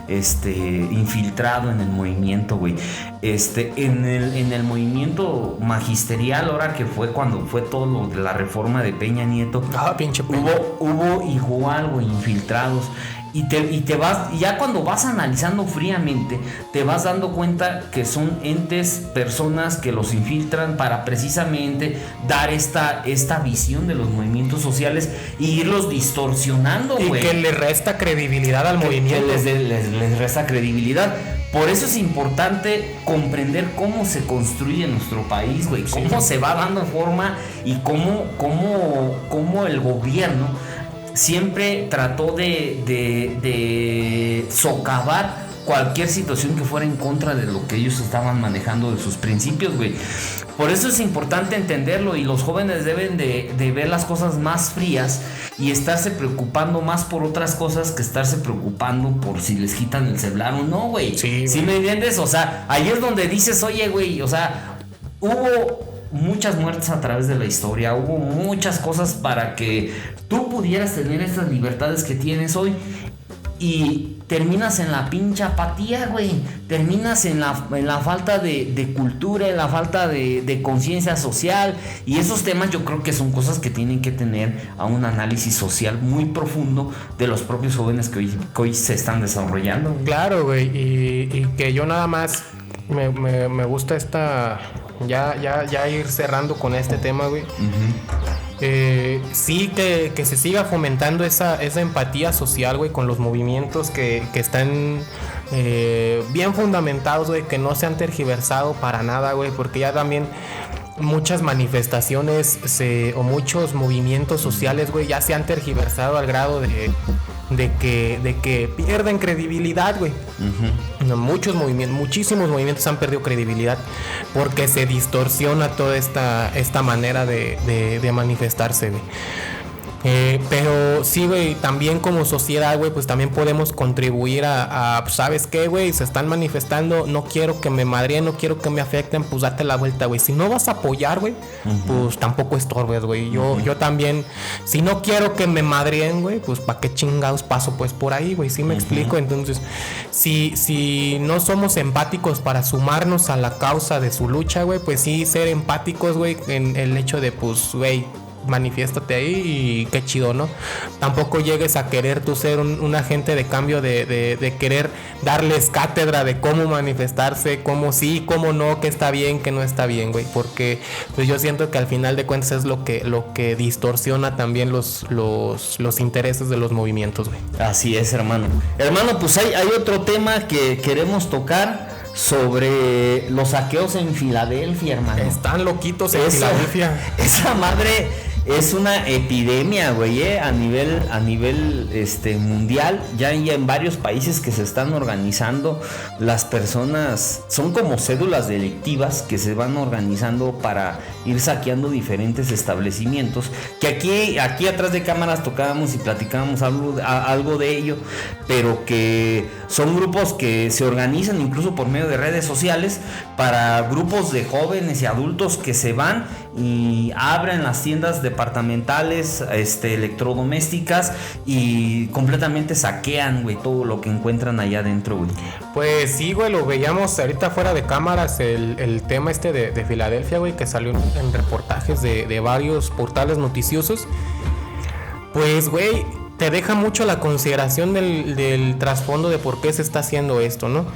infiltrado en el movimiento, güey. En el movimiento magisterial, ahora que fue cuando fue todo lo de la reforma de Peña Nieto, pinche Peña. Hubo igual, güey, infiltrados. Y te vas, ya cuando vas analizando fríamente, te vas dando cuenta que son entes, personas que los infiltran para precisamente dar esta visión de los movimientos sociales e irlos distorsionando, güey. Y que le resta credibilidad al movimiento. Que les resta credibilidad. Por eso es importante comprender cómo se construye nuestro país, güey, cómo se va dando forma y cómo el gobierno siempre trató de socavar cualquier situación que fuera en contra de lo que ellos estaban manejando, de sus principios, güey. Por eso es importante entenderlo, y los jóvenes deben de ver las cosas más frías y estarse preocupando más por otras cosas que estarse preocupando por si les quitan el celular o no, güey. Sí, ¿Sí me entiendes? O sea, ahí es donde dices, oye, güey, o sea, hubo muchas muertes a través de la historia, hubo muchas cosas para que tú pudieras tener estas libertades que tienes hoy, y terminas en la pinche apatía, güey. Terminas en la falta de cultura, en la falta de conciencia social. Y esos temas yo creo que son cosas que tienen que tener a un análisis social muy profundo de los propios jóvenes que hoy se están desarrollando. Claro, güey. Y que yo nada más me gusta ya ir cerrando con este tema, güey. Sí, que se siga fomentando esa empatía social, güey, con los movimientos que están bien fundamentados, güey, que no se han tergiversado para nada, güey, porque ya también muchas manifestaciones o muchos movimientos sociales, güey, ya se han tergiversado al grado de que pierden credibilidad, güey. Muchísimos movimientos han perdido credibilidad porque se distorsiona toda esta manera de manifestarse, güey. Pero sí, güey, también como sociedad, güey, pues también podemos contribuir a ¿sabes qué, güey? Se están manifestando, no quiero que me madreen, no quiero que me afecten, pues date la vuelta, güey. Si no vas a apoyar, güey, pues tampoco estorbes, güey. Yo también, si no quiero que me madreen, güey, pues ¿para qué chingados paso pues por ahí, güey? ¿Sí me explico? Entonces, si no somos empáticos para sumarnos a la causa de su lucha, güey, pues sí ser empáticos, güey, en el hecho de, pues, güey, manifiéstate ahí y qué chido, ¿no? Tampoco llegues a querer tú ser un agente de cambio de querer darles cátedra de cómo manifestarse, cómo sí, cómo no, qué está bien, qué no está bien, güey, porque pues yo siento que al final de cuentas es lo que distorsiona también los intereses de los movimientos, güey. Así es, hermano. Hermano, pues hay otro tema que queremos tocar sobre los saqueos en Filadelfia, hermano. Están loquitos en Filadelfia. Esa madre es una epidemia, güey, a nivel mundial. Ya en varios países que se están organizando, las personas son como cédulas delictivas que se van organizando para ir saqueando diferentes establecimientos, que aquí atrás de cámaras tocábamos y platicábamos algo de ello, pero que son grupos que se organizan incluso por medio de redes sociales para grupos de jóvenes y adultos que se van y abren las tiendas departamentales, electrodomésticas, y completamente saquean, güey, todo lo que encuentran allá adentro, güey. Pues sí, güey, lo veíamos ahorita fuera de cámaras, el tema de Filadelfia, güey, que salió en reportajes de varios portales noticiosos. Pues, güey, te deja mucho la consideración del trasfondo de por qué se está haciendo esto, ¿no?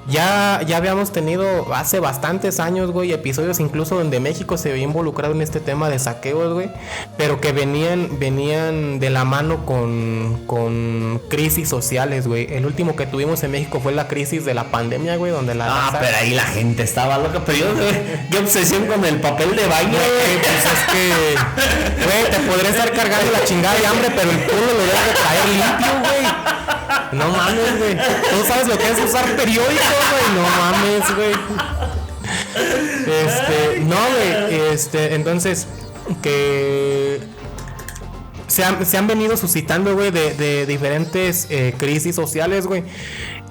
Ya habíamos tenido hace bastantes años, güey, episodios incluso donde México se veía involucrado en este tema de saqueos, güey, pero que venían de la mano con crisis sociales, güey. El último que tuvimos en México fue la crisis de la pandemia, güey, donde pero ahí la gente estaba loca, pero qué obsesión con el papel de baño, güey. Pues es que, güey, te podré estar cargando la chingada de hambre, pero el culo lo debes de traer limpio, güey. No mames, güey. ¿Tú sabes lo que es usar periódico, güey? No mames, güey. No, güey. Entonces, que se han venido suscitando, güey, de diferentes crisis sociales, güey.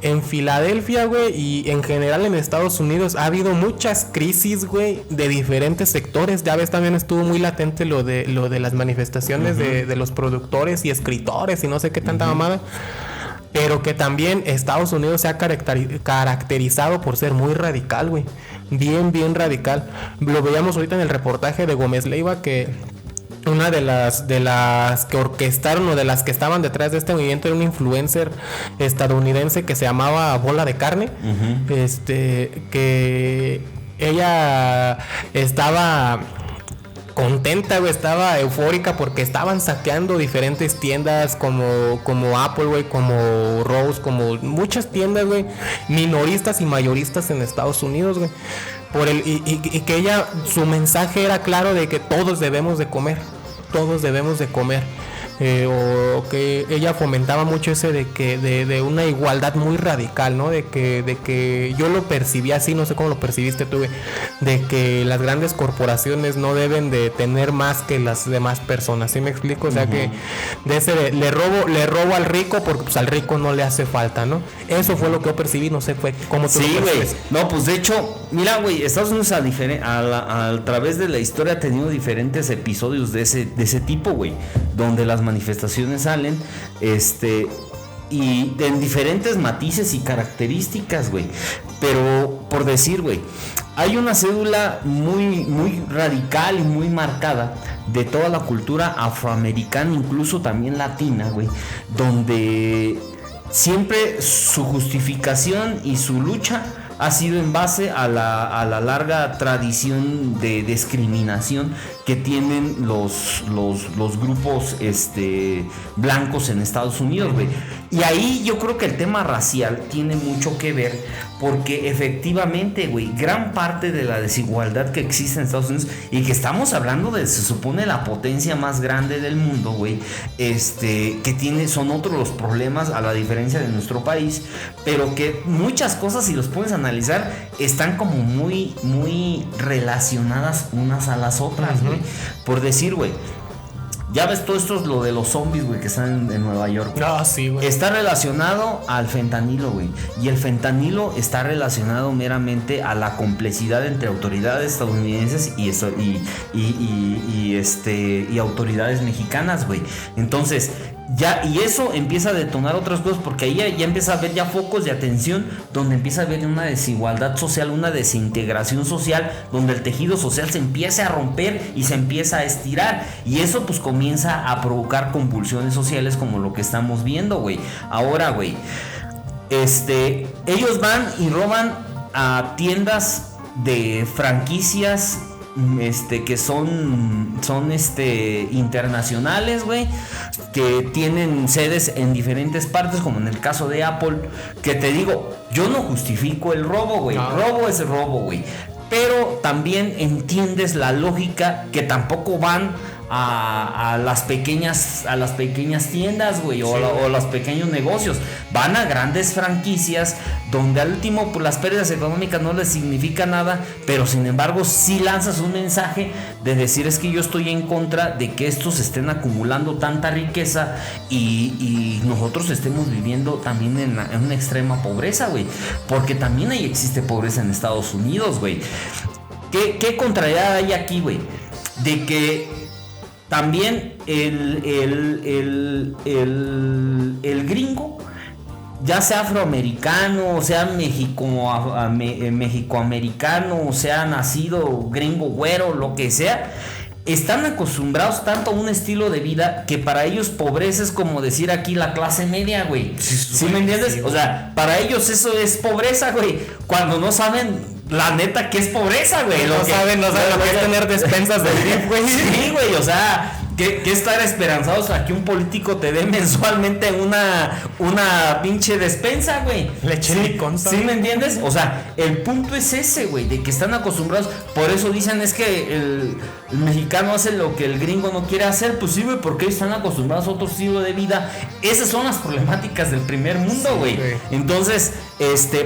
En Filadelfia, güey, y en general en Estados Unidos ha habido muchas crisis, güey, de diferentes sectores. Ya ves, también estuvo muy latente lo de las manifestaciones de los productores y escritores y no sé qué tanta mamada. Pero que también Estados Unidos se ha caracterizado por ser muy radical, güey. Bien radical. Lo veíamos ahorita en el reportaje de Gómez Leiva, que una de las que orquestaron o de las que estaban detrás de este movimiento era una influencer estadounidense que se llamaba Bola de Carne. Que ella estaba contenta contenta, güey, estaba eufórica porque estaban saqueando diferentes tiendas como Apple, güey, como Rose, como muchas tiendas, güey, minoristas y mayoristas en Estados Unidos, güey. Y que ella, su mensaje era claro de que todos debemos de comer. O que ella fomentaba mucho ese de una igualdad muy radical, ¿no? De que yo lo percibí así, no sé cómo lo percibiste tú, güey, de que las grandes corporaciones no deben de tener más que las demás personas, ¿sí me explico? O sea, que de ese le robo al rico porque pues al rico no le hace falta, ¿no? Eso fue lo que yo percibí, no sé, fue como tú sí, lo güey. percibes. No, pues de hecho, mira, güey, Estados Unidos a través de la historia ha tenido diferentes episodios de ese tipo, güey, donde las manifestaciones salen, y en diferentes matices y características, güey. Pero por decir, güey, hay una cédula muy, muy radical y muy marcada de toda la cultura afroamericana, incluso también latina, güey, donde siempre su justificación y su lucha ha sido en base a la larga tradición de discriminación que tienen los grupos blancos en Estados Unidos, güey. Y ahí yo creo que el tema racial tiene mucho que ver, porque efectivamente, güey, gran parte de la desigualdad que existe en Estados Unidos, y que estamos hablando de, se supone, la potencia más grande del mundo, güey, que son otros los problemas a la diferencia de nuestro país, pero que muchas cosas, si los puedes analizar, están como muy, muy relacionadas unas a las otras, güey. Por decir, güey, ya ves, todo esto es lo de los zombies, güey, que están en Nueva York. Ah, sí, güey. Está relacionado al fentanilo, güey. Y el fentanilo está relacionado meramente a la complicidad entre autoridades estadounidenses y autoridades mexicanas, güey. Entonces, y eso empieza a detonar otras cosas, porque ahí ya empieza a haber ya focos de atención donde empieza a haber una desigualdad social, una desintegración social, donde el tejido social se empieza a romper y se empieza a estirar, y eso pues comienza a provocar convulsiones sociales como lo que estamos viendo, güey. Ahora, güey, ellos van y roban a tiendas de franquicias que son internacionales, güey, que tienen sedes en diferentes partes, como en el caso de Apple, que te digo, yo no justifico el robo, güey. No. Robo es robo, güey, pero también entiendes la lógica que tampoco van a las pequeñas tiendas, güey, o los pequeños negocios. Van a grandes franquicias donde al último pues, las pérdidas económicas no les significa nada, pero sin embargo sí lanzas un mensaje de decir: es que yo estoy en contra de que estos estén acumulando tanta riqueza y nosotros estemos viviendo también en una extrema pobreza, güey, porque también ahí existe pobreza en Estados Unidos, güey. ¿Qué contrariedad hay aquí, güey? De que también el gringo, ya sea afroamericano, o sea mexicoamericano, o sea nacido gringo, güero, lo que sea, están acostumbrados tanto a un estilo de vida que para ellos pobreza es como decir aquí la clase media, güey. ¿Sí me entiendes? Sí, o sea, para ellos eso es pobreza, güey, cuando no saben la neta que es pobreza, güey. No saben lo que es tener despensas de DIF, güey. Sí, güey, o sea, que estar esperanzados a que un político te dé mensualmente una pinche despensa, güey. Leche ¿Sí? ni consta. ¿Sí me entiendes? O sea, el punto es ese, güey, de que están acostumbrados. Por eso dicen, es que el mexicano hace lo que el gringo no quiere hacer. Pues sí, güey, porque ellos están acostumbrados a otro estilo de vida. Esas son las problemáticas del primer mundo, güey. Sí, entonces,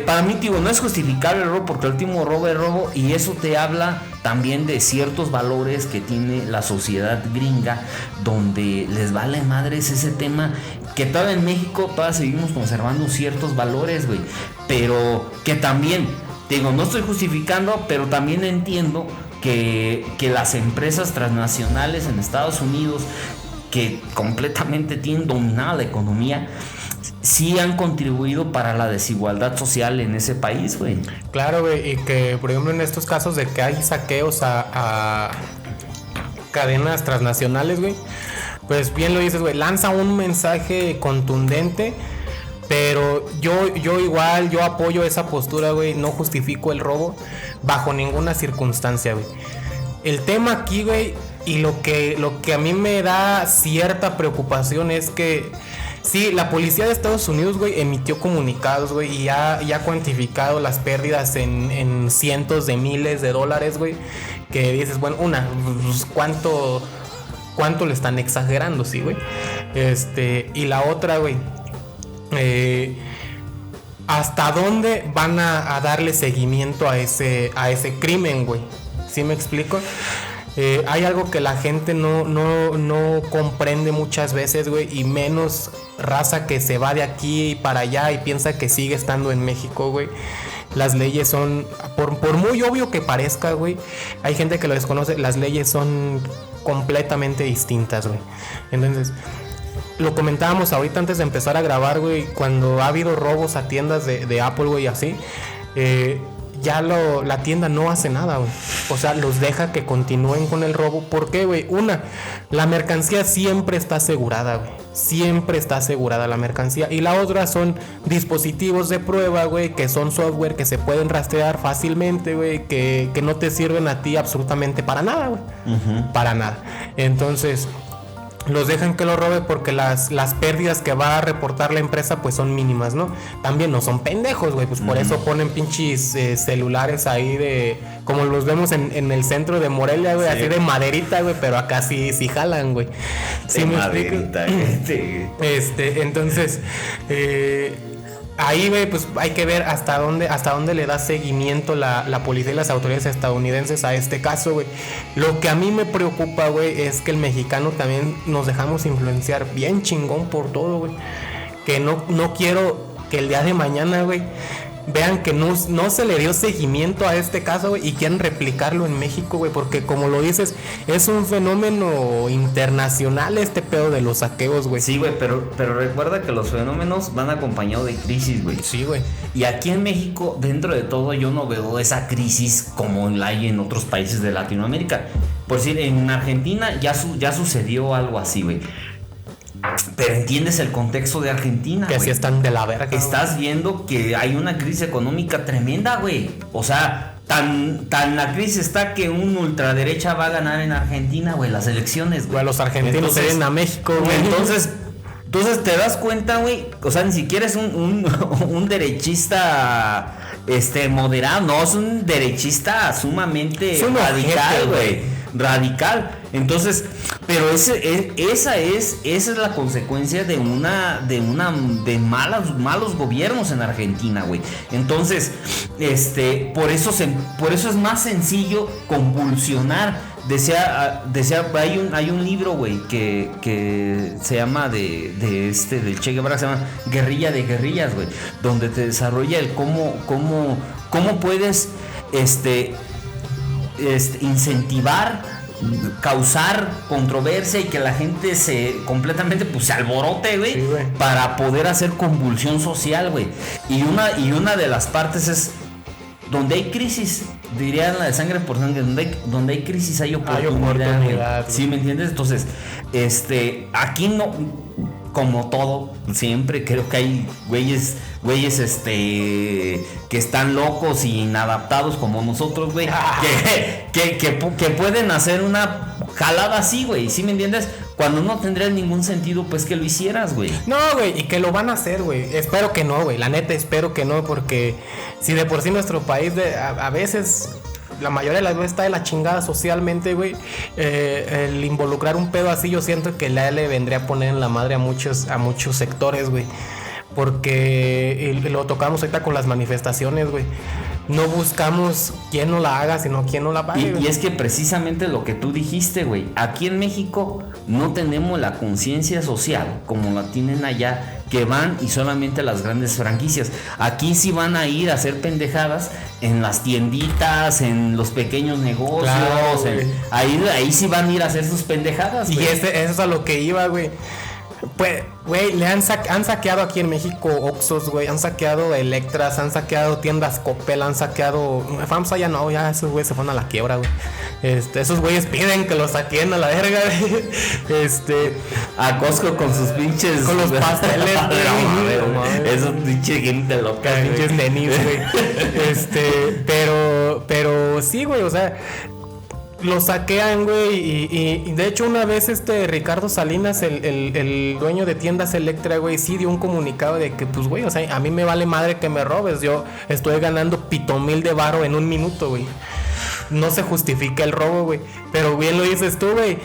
para mí, digo, no es justificable el robo, porque el último robo es robo, y eso te habla también de ciertos valores que tiene la sociedad gringa, donde les vale madres ese tema, que todavía en México todavía seguimos conservando ciertos valores, güey, pero que también, digo, no estoy justificando, pero también entiendo que las empresas transnacionales en Estados Unidos, que completamente tienen dominada la economía, sí han contribuido para la desigualdad social en ese país, güey. Claro, güey, y que, por ejemplo, en estos casos de que hay saqueos a cadenas transnacionales, güey, pues bien lo dices, güey, lanza un mensaje contundente, pero yo apoyo esa postura, güey, no justifico el robo bajo ninguna circunstancia, güey. el tema aquí, güey, y lo que a mí me da cierta preocupación es que sí, la policía de Estados Unidos, güey, emitió comunicados, güey, y ya ha cuantificado las pérdidas en cientos de miles de dólares, güey, que dices, bueno, pues, ¿cuánto le están exagerando, sí, güey? Y la otra, güey, ¿hasta dónde van a darle seguimiento a ese crimen, güey? ¿Sí me explico? Hay algo que la gente no comprende muchas veces, güey, y menos raza que se va de aquí para allá y piensa que sigue estando en México, güey. Las leyes son, por muy obvio que parezca, güey, hay gente que lo desconoce, las leyes son completamente distintas, güey. Entonces, lo comentábamos ahorita antes de empezar a grabar, güey, cuando ha habido robos a tiendas de Apple, güey, así, ya la tienda no hace nada, güey. O sea, los deja que continúen con el robo. ¿Por qué, güey? La mercancía siempre está asegurada, güey. Siempre está asegurada la mercancía. Y la otra son dispositivos de prueba, güey, que son software que se pueden rastrear fácilmente, güey, que no te sirven a ti absolutamente para nada, güey. Uh-huh. Para nada. Entonces, los dejan que lo robe porque las pérdidas que va a reportar la empresa pues son mínimas, ¿no? También no son pendejos, güey, pues por eso ponen pinches celulares ahí de, como los vemos en el centro de Morelia, güey, sí. Así de maderita, güey, pero acá sí jalan, güey. ¿Sí de me maderita, entonces, ahí, güey, pues hay que ver hasta dónde le da seguimiento la policía y las autoridades estadounidenses a este caso, güey. Lo que a mí me preocupa, güey, es que el mexicano también nos dejamos influenciar bien chingón por todo, güey. Que no quiero que el día de mañana, güey, vean que no se le dio seguimiento a este caso, güey, y quieren replicarlo en México, güey, porque como lo dices, es un fenómeno internacional este pedo de los saqueos, güey. Sí, güey, pero recuerda que los fenómenos van acompañados de crisis, güey. Sí, güey. Y aquí en México, dentro de todo, yo no veo esa crisis como la hay en otros países de Latinoamérica. Por decir, en Argentina ya sucedió algo así, güey. Pero entiendes el contexto de Argentina, que así están de la verga. Estás viendo que hay una crisis económica tremenda, güey. O sea, tan la crisis está que un ultraderecha va a ganar en Argentina, güey, las elecciones, güey. Los argentinos se ven a México, güey. Entonces te das cuenta, güey. O sea, ni siquiera es un derechista moderado. No, es un derechista sumamente radical, güey. Radical. Entonces, pero esa es la consecuencia de malos gobiernos en Argentina, güey. Entonces, por eso es más sencillo convulsionar. Hay un libro, güey, que se llama del Che Guevara, se llama Guerrilla de Guerrillas, güey, donde te desarrolla el cómo puedes incentivar, causar controversia y que la gente se alborote, güey, sí, para poder hacer convulsión social, güey. Y una de las partes es donde hay crisis, dirían la de sangre por sangre, donde hay crisis hay oportunidad. ¿Sí me entiendes? Entonces, aquí no, como todo, siempre creo que hay güeyes que están locos y inadaptados como nosotros, güey, que pueden hacer una jalada así, güey, ¿sí me entiendes? Cuando no tendría ningún sentido, pues, que lo hicieras, güey. No, güey, y que lo van a hacer, güey. Espero que no, güey, la neta espero que no, porque si de por sí nuestro país a veces, la mayoría de las veces está de la chingada socialmente, güey, el involucrar un pedo así, yo siento que le vendría a poner en la madre a muchos sectores, güey. Porque lo tocamos ahorita con las manifestaciones, güey. No buscamos quién no la haga, sino quién no la pague. Y es que precisamente lo que tú dijiste, güey. Aquí en México no tenemos la conciencia social como la tienen allá, que van y solamente las grandes franquicias. Aquí sí van a ir a hacer pendejadas en las tienditas, en los pequeños negocios. Claro, ahí sí van a ir a hacer sus pendejadas, güey. Y eso es a lo que iba, güey. Pues, güey, han saqueado aquí en México Oxxos, güey, han saqueado Electras, han saqueado tiendas Coppel, han saqueado FAMSA, ya esos güeyes se fueron a la quiebra, güey. Esos güeyes piden que los saquen a la verga, güey. A Costco con sus pinches, con los pasteles, güey. Esos pinches gente loca, pinches nenis, güey. Pero sí, güey, o sea, lo saquean, güey. Y de hecho, una vez Ricardo Salinas, el dueño de tiendas Electra, güey, sí dio un comunicado de que, pues, güey, o sea, a mí me vale madre que me robes. Yo estoy ganando $1,000 de varo en un minuto, güey. No se justifica el robo, güey. Pero bien lo dices tú, güey.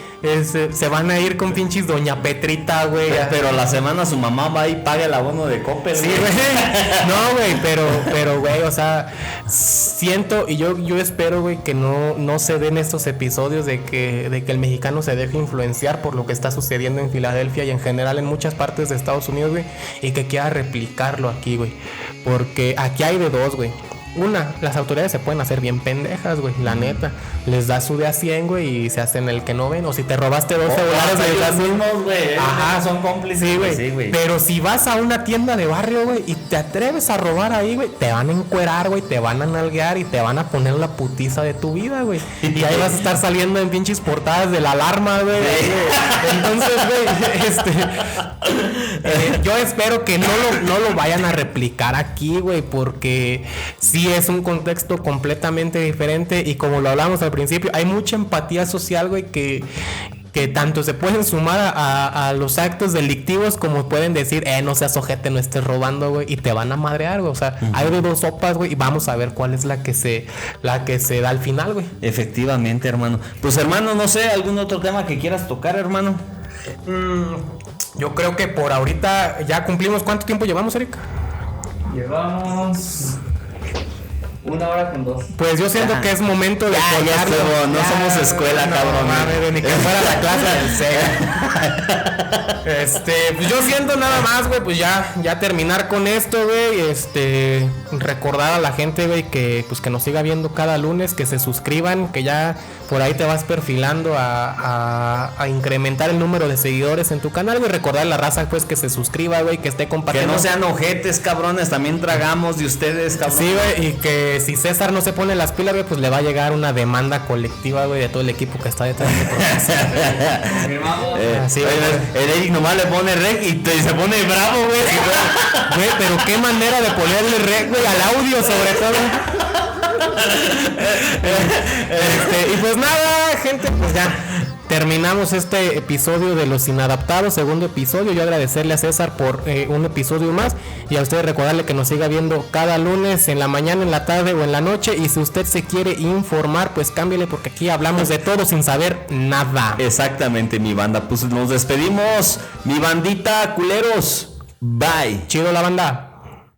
Se van a ir con pinches Doña Petrita, güey. Pero la semana su mamá va y paga el abono de Coppel, sí, güey. No, güey, pero, güey, o sea, siento y yo espero, güey, que no se den estos episodios de que el mexicano se deje influenciar por lo que está sucediendo en Filadelfia y en general en muchas partes de Estados Unidos, güey, y que quiera replicarlo aquí, güey. Porque aquí hay de dos, güey. Una, las autoridades se pueden hacer bien pendejas, güey, la neta. Les das su de a 100, güey, y se hacen el que no ven. O si te robaste 2 celulares, ellos mismos, güey. Ajá, son cómplices. Sí, güey. Pero si vas a una tienda de barrio, güey, y te atreves a robar ahí, güey, te van a encuerar, güey, te van a nalguear y te van a poner la putiza de tu vida, güey. Y ahí vas a estar saliendo en pinches portadas de la alarma, güey. Sí. Entonces, güey, yo espero que no lo vayan a replicar aquí, güey, porque sí es un contexto completamente diferente y como lo hablamos al principio, hay mucha empatía social, güey, que tanto se pueden sumar a los actos delictivos como pueden decir, no seas ojete, no estés robando, güey, y te van a madrear, güey. O sea, hay de dos sopas, güey, y vamos a ver cuál es la que se da al final, güey. Efectivamente, hermano. Pues, hermano, no sé, ¿algún otro tema que quieras tocar, hermano? Yo creo que por ahorita ya cumplimos. ¿Cuánto tiempo llevamos, Eric? Llevamos 1 hora con 2. Pues yo siento que es momento de colgarlo. No somos escuela, cabrón. Mames, ni que fuera la clase del SEGA. Pues yo siento nada más, güey, pues ya terminar con esto, güey. Recordar a la gente, güey, que pues que nos siga viendo cada lunes, que se suscriban, que ya por ahí te vas perfilando a incrementar el número de seguidores en tu canal, güey. Recordar a la raza, pues, que se suscriba, güey, que esté compartiendo. Que no sean ojetes, cabrones, también tragamos de ustedes, cabrones. Sí, güey, y que si César no se pone las pilas, güey, pues le va a llegar una demanda colectiva, güey, de todo el equipo que está detrás de sí, el Eric nomás le pone rec y se pone bravo, güey. Güey, pero qué manera de ponerle rec, güey, al audio, sobre todo. Y pues nada, gente, pues ya terminamos este episodio de Los Inadaptados, segundo episodio. Yo agradecerle a César por un episodio más y a ustedes recordarle que nos siga viendo cada lunes en la mañana, en la tarde o en la noche. Y si usted se quiere informar, pues cámbiale, porque aquí hablamos de todo sin saber nada. Exactamente, mi banda. Pues nos despedimos, mi bandita, culeros. Bye. Chido la banda.